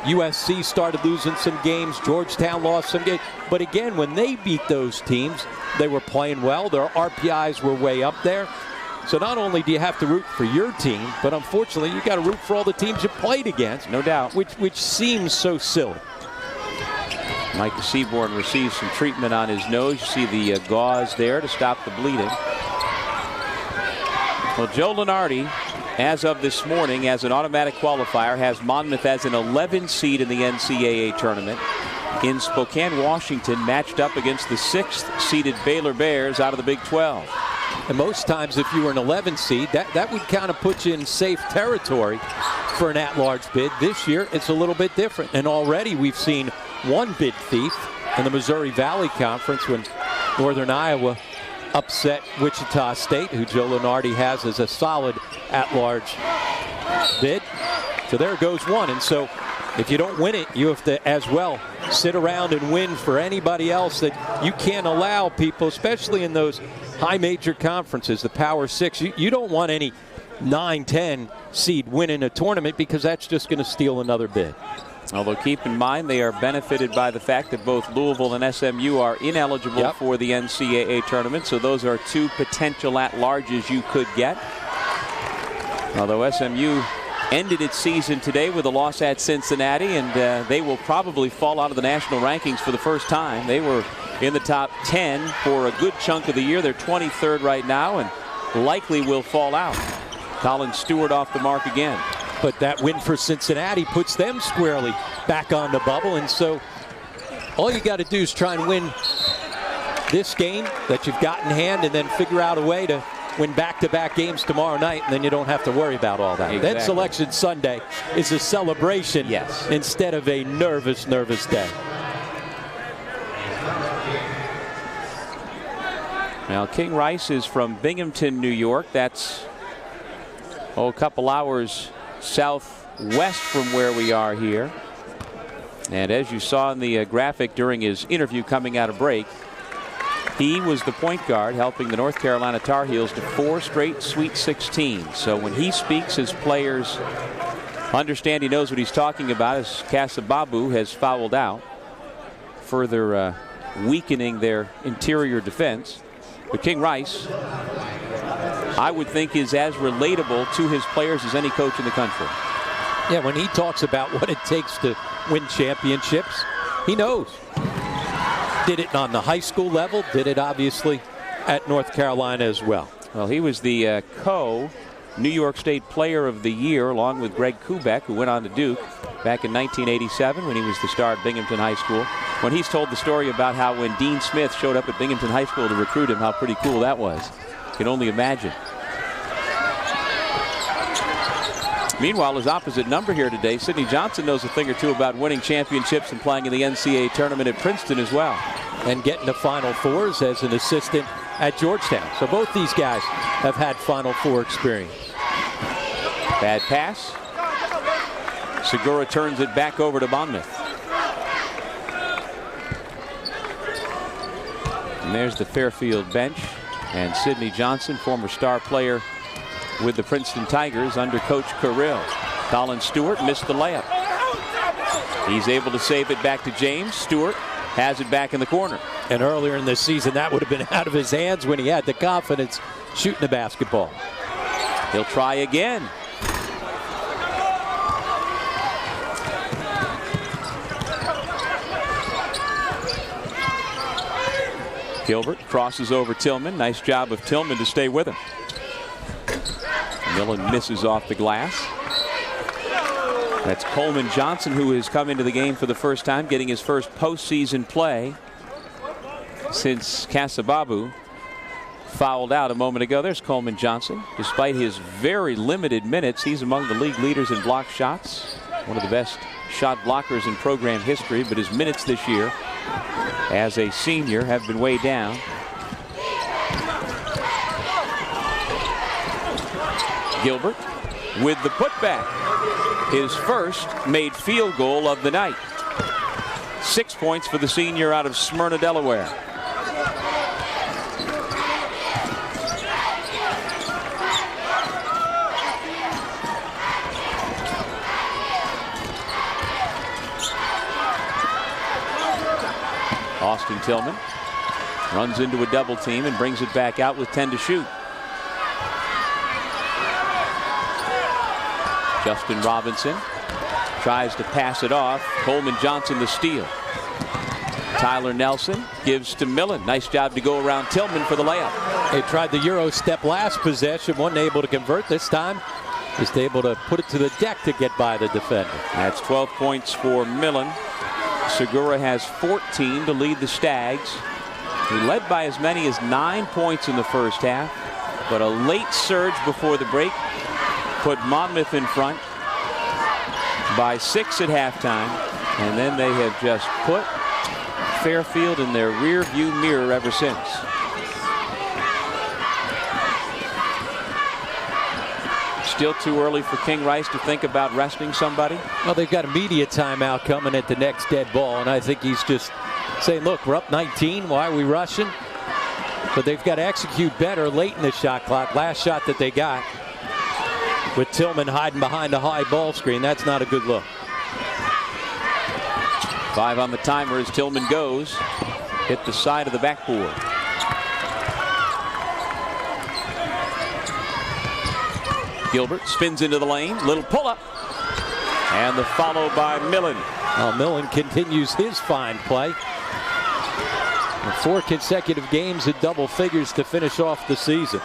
USC started losing some games. Georgetown lost some games. But again, when they beat those teams, they were playing well. Their RPIs were way up there. So not only do you have to root for your team, but unfortunately you got to root for all the teams you played against. No doubt. Which seems so silly. Mike Seaborn receives some treatment on his nose. You see the gauze there to stop the bleeding. Well, Joe Lenardi, as of this morning, as an automatic qualifier, has Monmouth as an 11 seed in the NCAA tournament in Spokane, Washington, matched up against the 6th seeded Baylor Bears out of the Big 12. And most times if you were an 11 seed, that would kind of put you in safe territory for an at-large bid. This year, it's a little bit different. And already we've seen one bid thief in the Missouri Valley Conference when Northern Iowa upset Wichita State, who Joe Lenardi has as a solid at-large bid. So there goes one. And so if you don't win it, you have to as well sit around and win for anybody else. That you can't allow people, especially in those high major conferences, the Power 6. You don't want any 9-10 seed winning a tournament because that's just going to steal another bid. Although keep in mind they are benefited by the fact that both Louisville and SMU are ineligible for the NCAA tournament, so those are 2 potential at-larges you could get. Although SMU ended its season today with a loss at Cincinnati, and they will probably fall out of the national rankings for the first time. They were in the top 10 for a good chunk of the year. They're 23rd right now and likely will fall out. Colin Stewart off the mark again. But that win for Cincinnati puts them squarely back on the bubble. And so all you got to do is try and win this game that you've got in hand, and then figure out a way to win back-to-back games tomorrow night, and then you don't have to worry about all that. Exactly. Then Selection Sunday is a celebration instead of a nervous day. Now, King Rice is from Binghamton, New York. That's a couple hours southwest from where we are here. And as you saw in the graphic during his interview coming out of break, he was the point guard helping the North Carolina Tar Heels to 4 straight Sweet 16. So when he speaks, his players understand he knows what he's talking about, as Kasababu has fouled out, further weakening their interior defense. But King Rice, I would think, is as relatable to his players as any coach in the country. Yeah, when he talks about what it takes to win championships, he knows. Did it on the high school level, did it obviously at North Carolina as well. Well, he was the New York State Player of the Year, along with Greg Kubek, who went on to Duke back in 1987 when he was the star at Binghamton High School. When he's told the story about how when Dean Smith showed up at Binghamton High School to recruit him, how pretty cool that was. You can only imagine. Meanwhile, his opposite number here today, Sidney Johnson, knows a thing or two about winning championships and playing in the NCAA tournament at Princeton as well. And getting to Final Fours as an assistant at Georgetown. So both these guys have had Final Four experience. Bad pass. Segura turns it back over to Monmouth. And there's the Fairfield bench. And Sidney Johnson, former star player with the Princeton Tigers under Coach Carrill. Colin Stewart missed the layup. He's able to save it back to James. Stewart has it back in the corner. And earlier in the season, that would have been out of his hands when he had the confidence shooting the basketball. He'll try again. Gilbert crosses over Tillman. Nice job of Tillman to stay with him. Millen misses off the glass. That's Coleman Johnson, who has come into the game for the first time, getting his first postseason play since Kasababu fouled out a moment ago. There's Coleman Johnson. Despite his very limited minutes, he's among the league leaders in block shots. One of the best shot blockers in program history, but his minutes this year as a senior have been way down. Gilbert with the putback. His first made field goal of the night. 6 points for the senior out of Smyrna, Delaware. Austin Tillman runs into a double team and brings it back out with 10 to shoot. Justin Robinson tries to pass it off. Coleman Johnson the steal. Tyler Nelson gives to Millen. Nice job to go around Tillman for the layup. They tried the Euro step last possession. Wasn't able to convert this time. Just able to put it to the deck to get by the defender. That's 12 points for Millen. Segura has 14 to lead the Stags. He led by as many as 9 points in the first half, but a late surge before the break put Monmouth in front by 6 at halftime, and then they have just put Fairfield in their rear view mirror ever since. Still too early for King Rice to think about resting somebody? Well, they've got a media timeout coming at the next dead ball, and I think he's just saying, look, we're up 19. Why are we rushing? But they've got to execute better late in the shot clock. Last shot that they got with Tillman hiding behind a high ball screen, that's not a good look. 5 on the timer as Tillman goes. Hit the side of the backboard. Gilbert spins into the lane. Little pull-up. And the follow by Millen. Well, Millen continues his fine play. 4 consecutive games in double figures to finish off the season.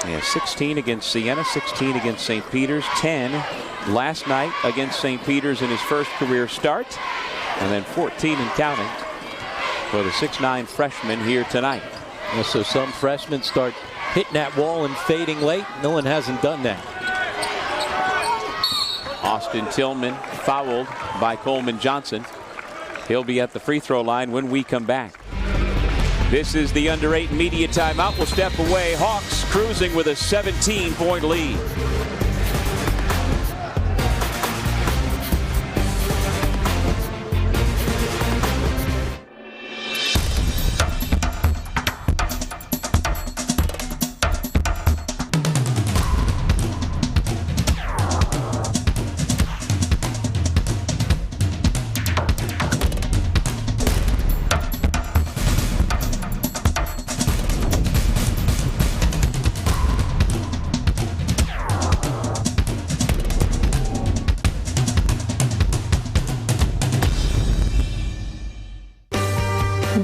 Yeah, 16 against Siena, 16 against St. Peter's, 10 last night against St. Peter's in his first career start, and then 14 and counting for the 6'9" freshman here tonight. Yeah, so some freshmen start hitting that wall and fading late. No one hasn't done that. Austin Tillman fouled by Coleman Johnson. He'll be at the free throw line when we come back. This is the Under 8 media timeout. We'll step away. Hawks cruising with a 17-point lead.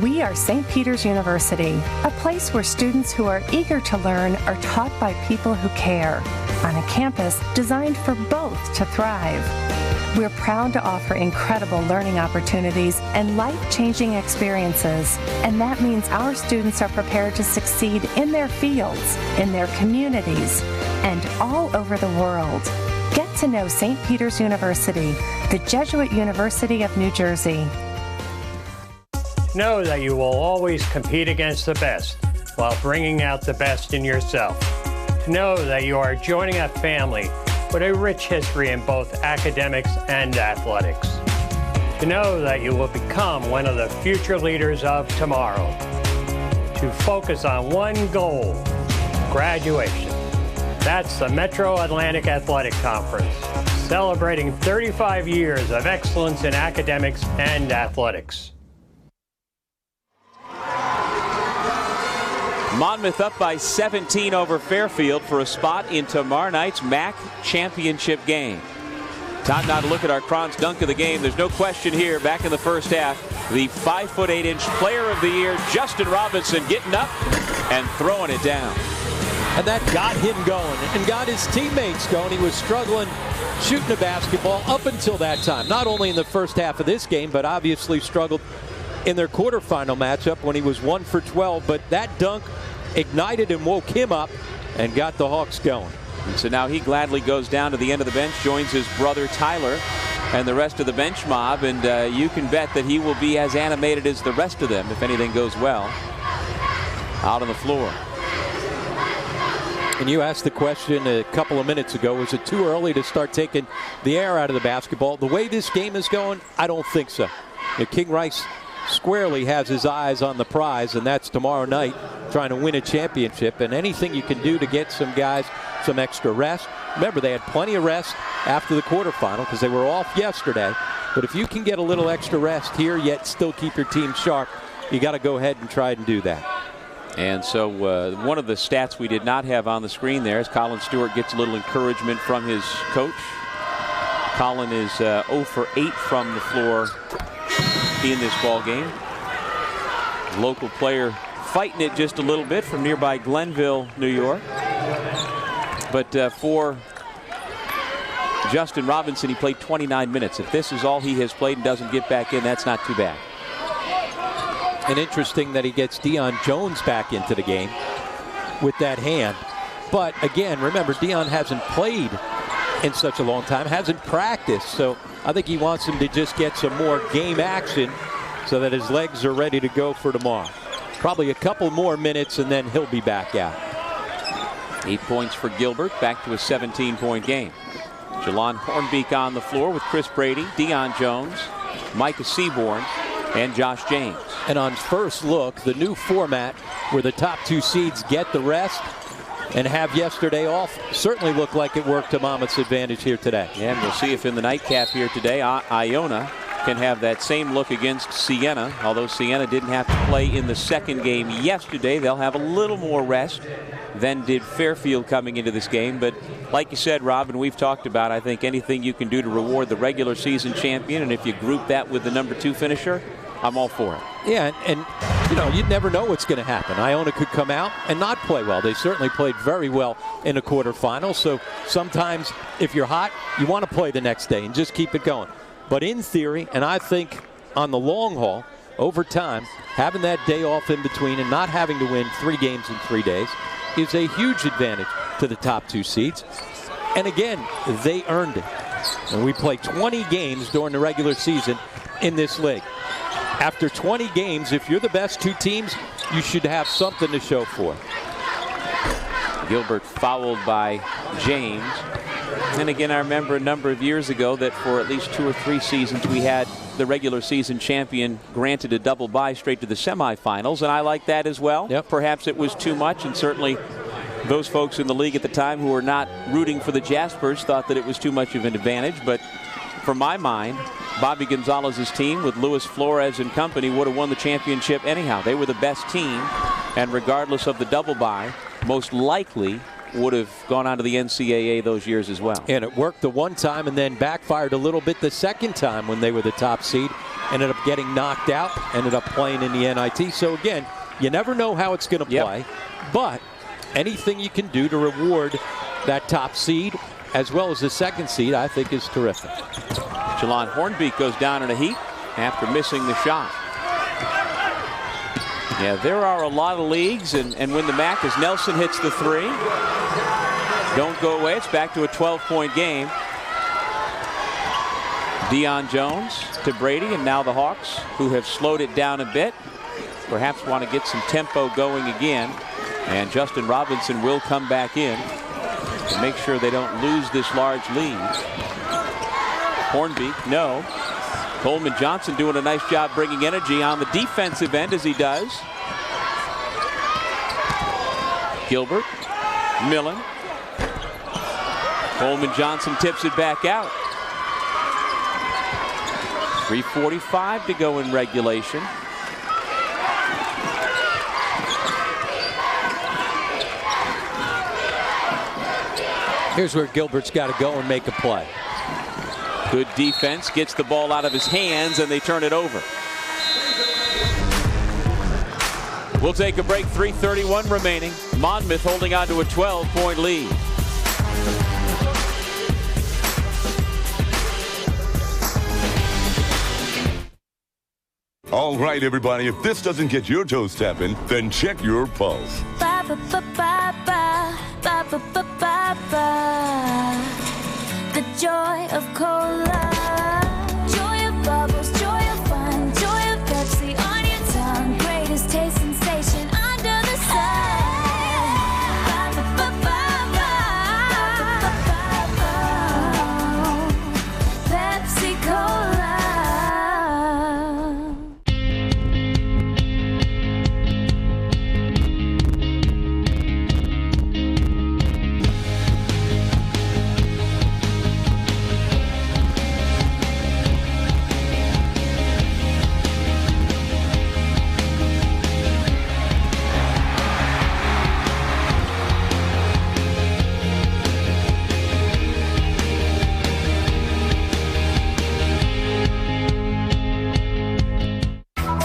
We are St. Peter's University, a place where students who are eager to learn are taught by people who care, on a campus designed for both to thrive. We're proud to offer incredible learning opportunities and life-changing experiences, and that means our students are prepared to succeed in their fields, in their communities, and all over the world. Get to know St. Peter's University, the Jesuit University of New Jersey. Know that you will always compete against the best while bringing out the best in yourself. Know that you are joining a family with a rich history in both academics and athletics. To know that you will become one of the future leaders of tomorrow. To focus on one goal, graduation. That's the Metro Atlantic Athletic Conference, celebrating 35 years of excellence in academics and athletics. Monmouth up by 17 over Fairfield for a spot in tomorrow night's MAAC championship game. Time now to look at our Kron's dunk of the game. There's no question here, back in the first half, the 5'8" player of the year, Justin Robinson, getting up and throwing it down. And that got him going and got his teammates going. He was struggling shooting the basketball up until that time. Not only in the first half of this game, but obviously struggled in their quarterfinal matchup when he was 1 for 12. But that dunk ignited and woke him up and got the Hawks going. And so now he gladly goes down to the end of the bench, joins his brother Tyler and the rest of the bench mob, and you can bet that he will be as animated as the rest of them if anything goes well out on the floor. And you asked the question a couple of minutes ago, was it too early to start taking the air out of the basketball? The way this game is going, I don't think so. King Rice squarely has his eyes on the prize, and that's tomorrow night, trying to win a championship. And anything you can do to get some guys some extra rest. Remember, they had plenty of rest after the quarterfinal because they were off yesterday. But if you can get a little extra rest here, yet still keep your team sharp, you got to go ahead and try and do that. And so one of the stats we did not have on the screen there is Colin Stewart gets a little encouragement from his coach. Colin is 0 for 8 from the floor in this ball game. Local player fighting it just a little bit from nearby Glenville, New York. But for Justin Robinson, he played 29 minutes. If this is all he has played and doesn't get back in, that's not too bad. And interesting that he gets Dion Jones back into the game with that hand. But again, remember, Dion hasn't played in such a long time, hasn't practiced. So I think he wants him to just get some more game action so that his legs are ready to go for tomorrow. Probably a couple more minutes and then he'll be back out. 8 points for Gilbert, back to a 17-point game. Jalon Hornbeek on the floor with Chris Brady, Dion Jones, Micah Seaborn, and Josh James. And on first look, the new format where the top 2 seeds get the rest and have yesterday off certainly looked like it worked to Monmouth's advantage here today. And we'll see if in the nightcap here today, Iona can have that same look against Siena. Although Siena didn't have to play in the second game yesterday, they'll have a little more rest than did Fairfield coming into this game. But like you said, Rob, and we've talked about, I think anything you can do to reward the regular season champion, and if you group that with the number 2 finisher, I'm all for it. Yeah, and you know, you'd never know what's going to happen. Iona could come out and not play well. They certainly played very well in a quarterfinal. So sometimes if you're hot, you want to play the next day and just keep it going. But in theory, and I think on the long haul, over time, having that day off in between and not having to win 3 games in 3 days is a huge advantage to the top 2 seeds. And again, they earned it. And we play 20 games during the regular season in this league. After 20 games, if you're the best 2 teams, you should have something to show for. Gilbert fouled by James. And again, I remember a number of years ago that for at least 2 or 3 seasons we had the regular season champion granted a double bye straight to the semifinals, and I like that as well. Yep. Perhaps it was too much, and certainly those folks in the league at the time who were not rooting for the Jaspers thought that it was too much of an advantage. But for my mind, Bobby Gonzalez's team with Luis Flores and company would have won the championship anyhow. They were the best team, and regardless of the double bye, most likely would have gone on to the NCAA those years as well. And it worked the one time and then backfired a little bit the second time when they were the top seed. Ended up getting knocked out, ended up playing in the NIT. So again, you never know how it's going to play, but anything you can do to reward that top seed as well as the second seed, I think is terrific. Jalon Hornbeek goes down in a heap after missing the shot. Yeah, there are a lot of leagues, and when the MAAC, as Nelson hits the 3, don't go away. It's back to a 12-point game. Deion Jones to Brady, and now the Hawks, who have slowed it down a bit, perhaps want to get some tempo going again. And Justin Robinson will come back in to make sure they don't lose this large lead. Hornbeek, no. Coleman Johnson doing a nice job bringing energy on the defensive end as he does. Gilbert, Millen. Coleman Johnson tips it back out. 3:45 to go in regulation. Here's where Gilbert's got to go and make a play. Good defense, gets the ball out of his hands, and they turn it over. We'll take a break, 3:31 remaining. Monmouth holding on to a 12-point lead. All right, everybody, if this doesn't get your toes tapping, then check your pulse. Ba ba ba ba ba ba ba ba ba ba. The joy of cola, joy of bubbles, joy of fun, joy of Pepsi on your tongue. Greatest taste sensation under the sun. Ba ba ba ba ba ba ba. Pepsi Cola.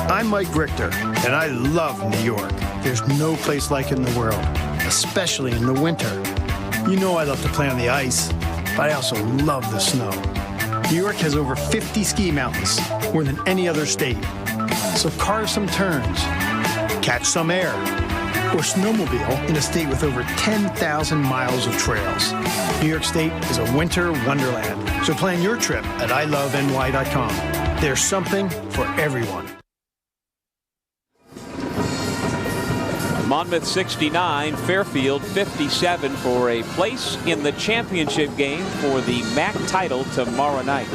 I'm Mike Richter, and I love New York. There's no place like it in the world, especially in the winter. You know I love to play on the ice, but I also love the snow. New York has over 50 ski mountains, more than any other state. So carve some turns, catch some air, or snowmobile in a state with over 10,000 miles of trails. New York State is a winter wonderland. So plan your trip at iloveny.com. There's something for everyone. Monmouth 69, Fairfield 57 for a place in the championship game for the MAAC title tomorrow night.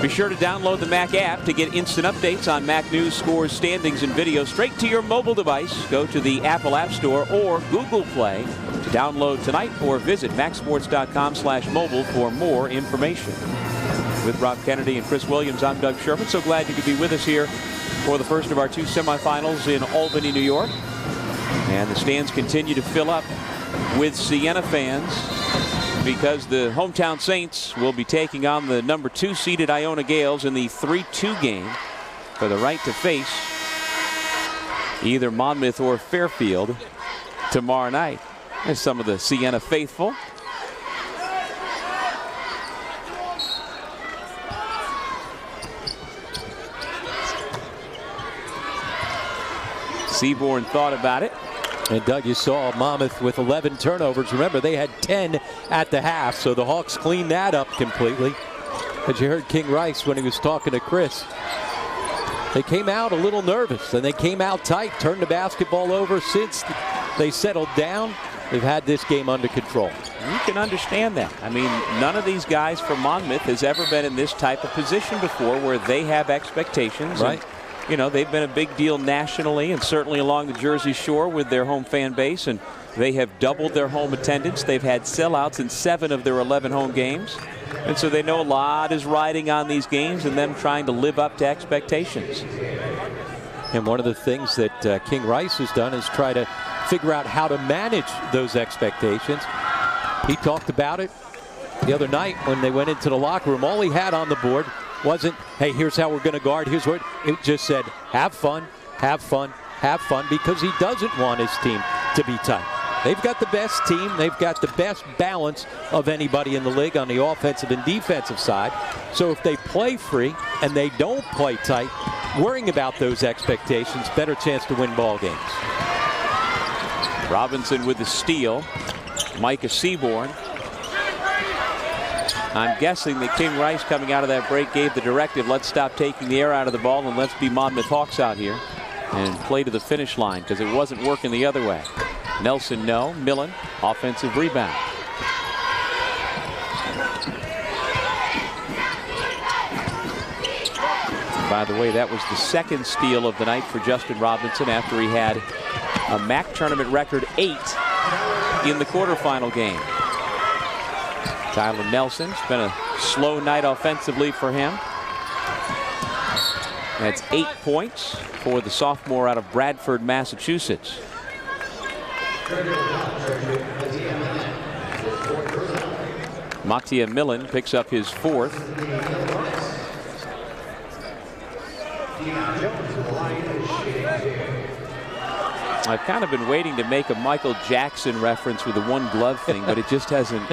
Be sure to download the MAAC app to get instant updates on MAAC news, scores, standings, and video straight to your mobile device. Go to the Apple App Store or Google Play to download tonight, or visit MAACsports.com/mobile for more information. With Rob Kennedy and Chris Williams, I'm Doug Sherman. So glad you could be with us here for the first of our 2 semifinals in Albany, New York. And the stands continue to fill up with Siena fans because the hometown Saints will be taking on the number 2 seeded Iona Gales in the 3-2 game for the right to face either Monmouth or Fairfield tomorrow night. There's some of the Siena faithful. Seaborn thought about it. And Doug, you saw Monmouth with 11 turnovers. Remember, they had 10 at the half, so the Hawks cleaned that up completely. As you heard King Rice when he was talking to Chris, they came out a little nervous, and they came out tight, turned the basketball over. Since they settled down, they've had this game under control. You can understand that. I mean, none of these guys from Monmouth has ever been in this type of position before where they have expectations. Right. And, you know, they've been a big deal nationally and certainly along the Jersey Shore with their home fan base, and they have doubled their home attendance. They've had sellouts in 7 of their 11 home games. And so they know a lot is riding on these games and them trying to live up to expectations. And one of the things that King Rice has done is try to figure out how to manage those expectations. He talked about it the other night when they went into the locker room. All he had on the board wasn't, hey, here's how we're going to guard. Here's what it just said: have fun, have fun, have fun, because he doesn't want his team to be tight. They've got the best team. They've got the best balance of anybody in the league on the offensive and defensive side. So if they play free and they don't play tight, worrying about those expectations, better chance to win ball games. Robinson with the steal. Micah Seaborn. I'm guessing that King Rice, coming out of that break, gave the directive, let's stop taking the air out of the ball and let's be Monmouth Hawks out here and play to the finish line, because it wasn't working the other way. Nelson, no. Millen, offensive rebound. By the way, that was the second steal of the night for Justin Robinson after he had a MAAC tournament record 8 in the quarterfinal game. Tyler Nelson, it's been a slow night offensively for him. That's 8 points for the sophomore out of Bradford, Massachusetts. Mattia Millen picks up his 4th. I've kind of been waiting to make a Michael Jackson reference with the one glove thing, but it just hasn't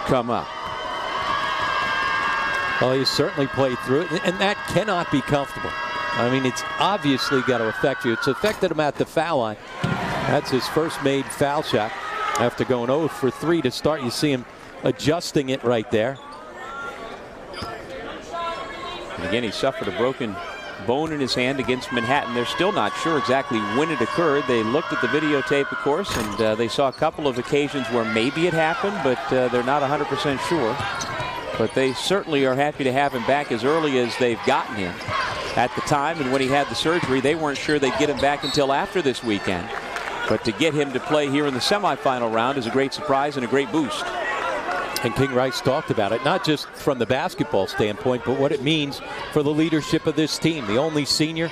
come up. Well, he certainly played through it, and that cannot be comfortable. I mean, it's obviously got to affect you. It's affected him at the foul line. That's his first made foul shot after going 0 for 3 to start. You see him adjusting it right there. And again, he suffered a broken bone in his hand against Manhattan. They're still not sure exactly when it occurred. They looked at the videotape, of course, and they saw a couple of occasions where maybe it happened, but they're not 100% sure. But they certainly are happy to have him back as early as they've gotten him. At the time and when he had the surgery, they weren't sure they'd get him back until after this weekend. But to get him to play here in the semifinal round is a great surprise and a great boost. And King Rice talked about it, not just from the basketball standpoint, but what it means for the leadership of this team. The only senior.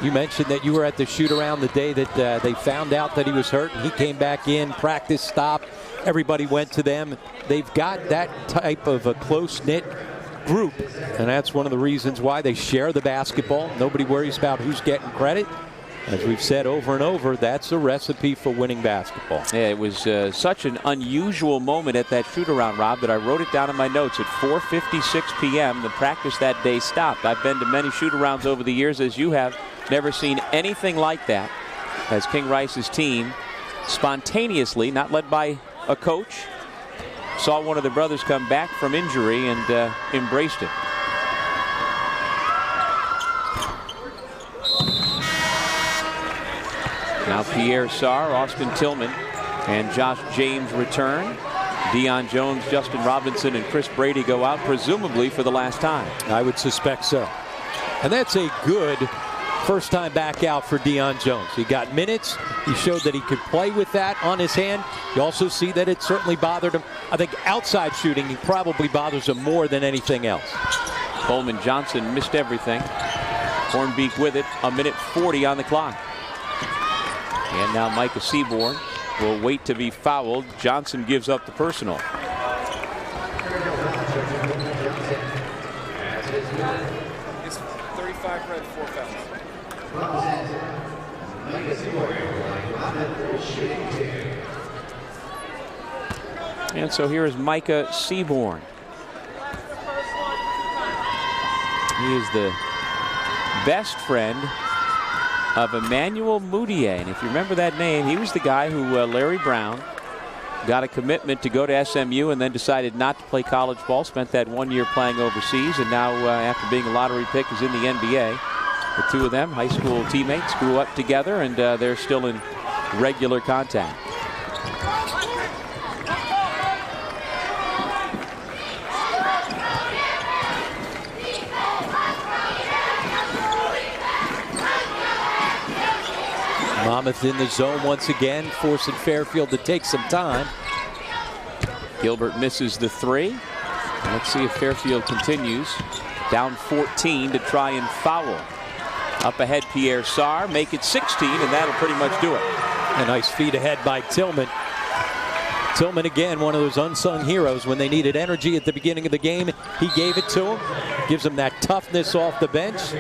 You mentioned that you were at the shoot-around the day that they found out that he was hurt, and he came back in, practice stopped, everybody went to them. They've got that type of a close-knit group, and that's one of the reasons why they share the basketball. Nobody worries about who's getting credit. As we've said over and over, that's a recipe for winning basketball. Yeah, it was such an unusual moment at that shoot-around, Rob, that I wrote it down in my notes. At 4:56 p.m., the practice that day stopped. I've been to many shoot-arounds over the years, as you have. Never seen anything like that, as King Rice's team spontaneously, not led by a coach, saw one of the brothers come back from injury and embraced it. Now Pierre Sarr, Austin Tillman, and Josh James return. Deion Jones, Justin Robinson, and Chris Brady go out, presumably for the last time. I would suspect so. And that's a good first time back out for Deion Jones. He got minutes. He showed that he could play with that on his hand. You also see that it certainly bothered him. I think outside shooting, he probably bothers him more than anything else. Coleman Johnson missed everything. Hornbeak with it, 1:40 on the clock. And now Micah Seaborn will wait to be fouled. Johnson gives up the personal. It's 35 red, 4 fouls. And so here is Micah Seaborn. He is the best friend of Emmanuel Moutier. And if you remember that name, he was the guy who Larry Brown got a commitment to go to SMU and then decided not to play college ball. Spent that 1 year playing overseas, and now after being a lottery pick is in the NBA. The two of them, high school teammates, grew up together, and they're still in regular contact. Monmouth in the zone once again, forcing Fairfield to take some time. Gilbert misses the three. Let's see if Fairfield continues. Down 14 to try and foul. Up ahead, Pierre Sarr, make it 16, and that'll pretty much do it. A nice feed ahead by Tillman. Tillman, again, one of those unsung heroes. When they needed energy at the beginning of the game, he gave it to them. Gives them that toughness off the bench.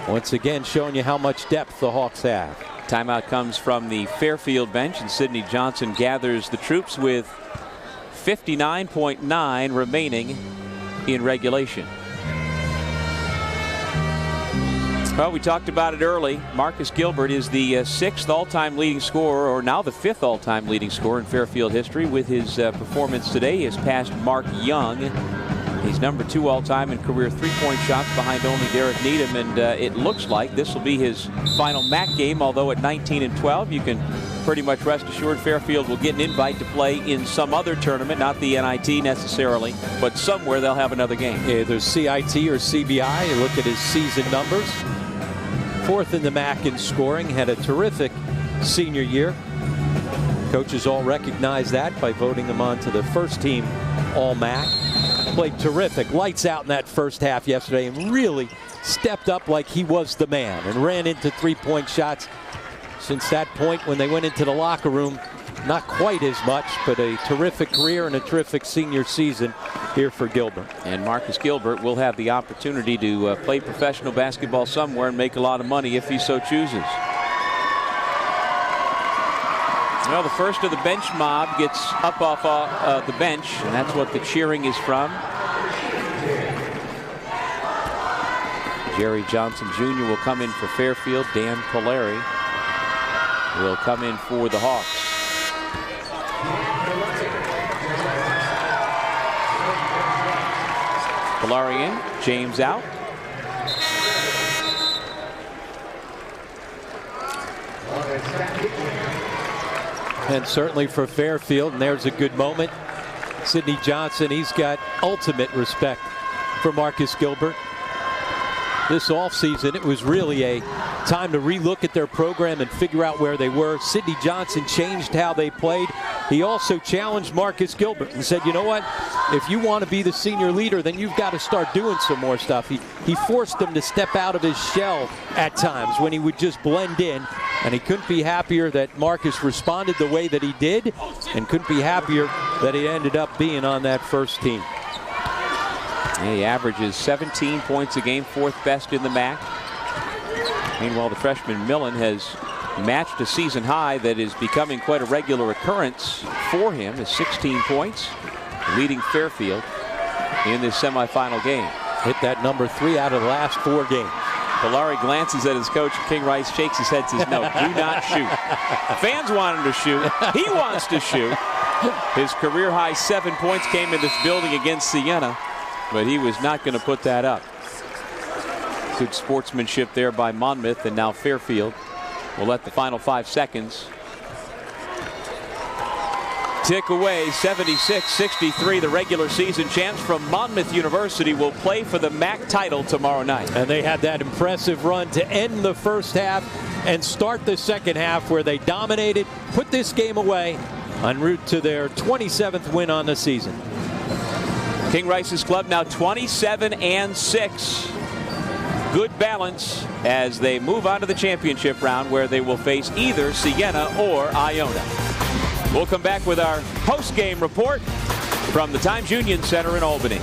Once again, showing you how much depth the Hawks have. Timeout comes from the Fairfield bench, and Sidney Johnson gathers the troops with 59.9 remaining in regulation. Well, we talked about it early. Marcus Gilbert is the 6th all-time leading scorer, or now the 5th all-time leading scorer in Fairfield history. With his performance today, he has passed Mark Young. He's number 2 all-time in career three-point shots behind only Derek Needham, and it looks like this will be his final MAAC game, although at 19-12, you can pretty much rest assured Fairfield will get an invite to play in some other tournament, not the NIT necessarily, but somewhere they'll have another game. Yeah, there's CIT or CBI. You look at his season numbers. 4th in the MAAC in scoring, had a terrific senior year. Coaches all recognize that by voting him onto the first team All-MAAC. Played terrific, lights out in that first half yesterday, and really stepped up like he was the man and ran into three-point shots. Since that point when they went into the locker room, not quite as much, but a terrific career and a terrific senior season here for Gilbert. And Marcus Gilbert will have the opportunity to play professional basketball somewhere and make a lot of money if he so chooses. Well, the first of the bench mob gets up off the bench, and that's what the cheering is from. Jerry Johnson Jr. will come in for Fairfield. Dan Polari will come in for the Hawks. Polari in, James out. And certainly for Fairfield, and there's a good moment. Sidney Johnson, he's got ultimate respect for Marcus Gilbert. This offseason, it was really a time to relook at their program and figure out where they were. Sidney Johnson changed how they played. He also challenged Marcus Gilbert and said, you know what, if you want to be the senior leader, then you've got to start doing some more stuff. He forced him to step out of his shell at times when he would just blend in, and he couldn't be happier that Marcus responded the way that he did, and couldn't be happier that he ended up being on that first team. Yeah, he averages 17 points a game, 4th best in the MAAC. Meanwhile, the freshman Millen has matched a season high that is becoming quite a regular occurrence for him, is 16 points, leading Fairfield in this semifinal game. Hit that number 3 out of the last 4 games. Polari glances at his coach. King Rice shakes his head, says, no, do not shoot. Fans want him to shoot. He wants to shoot. His career high 7 points came in this building against Siena, but he was not going to put that up. Good sportsmanship there by Monmouth, and now Fairfield will let the final 5 seconds tick away. 76-63, the regular season champs from Monmouth University will play for the MAAC title tomorrow night. And they had that impressive run to end the first half and start the second half where they dominated, put this game away en route to their 27th win on the season. King Rice's club now 27-6. Good balance as they move on to the championship round, where they will face either Siena or Iona. We'll come back with our post-game report from the Times Union Center in Albany.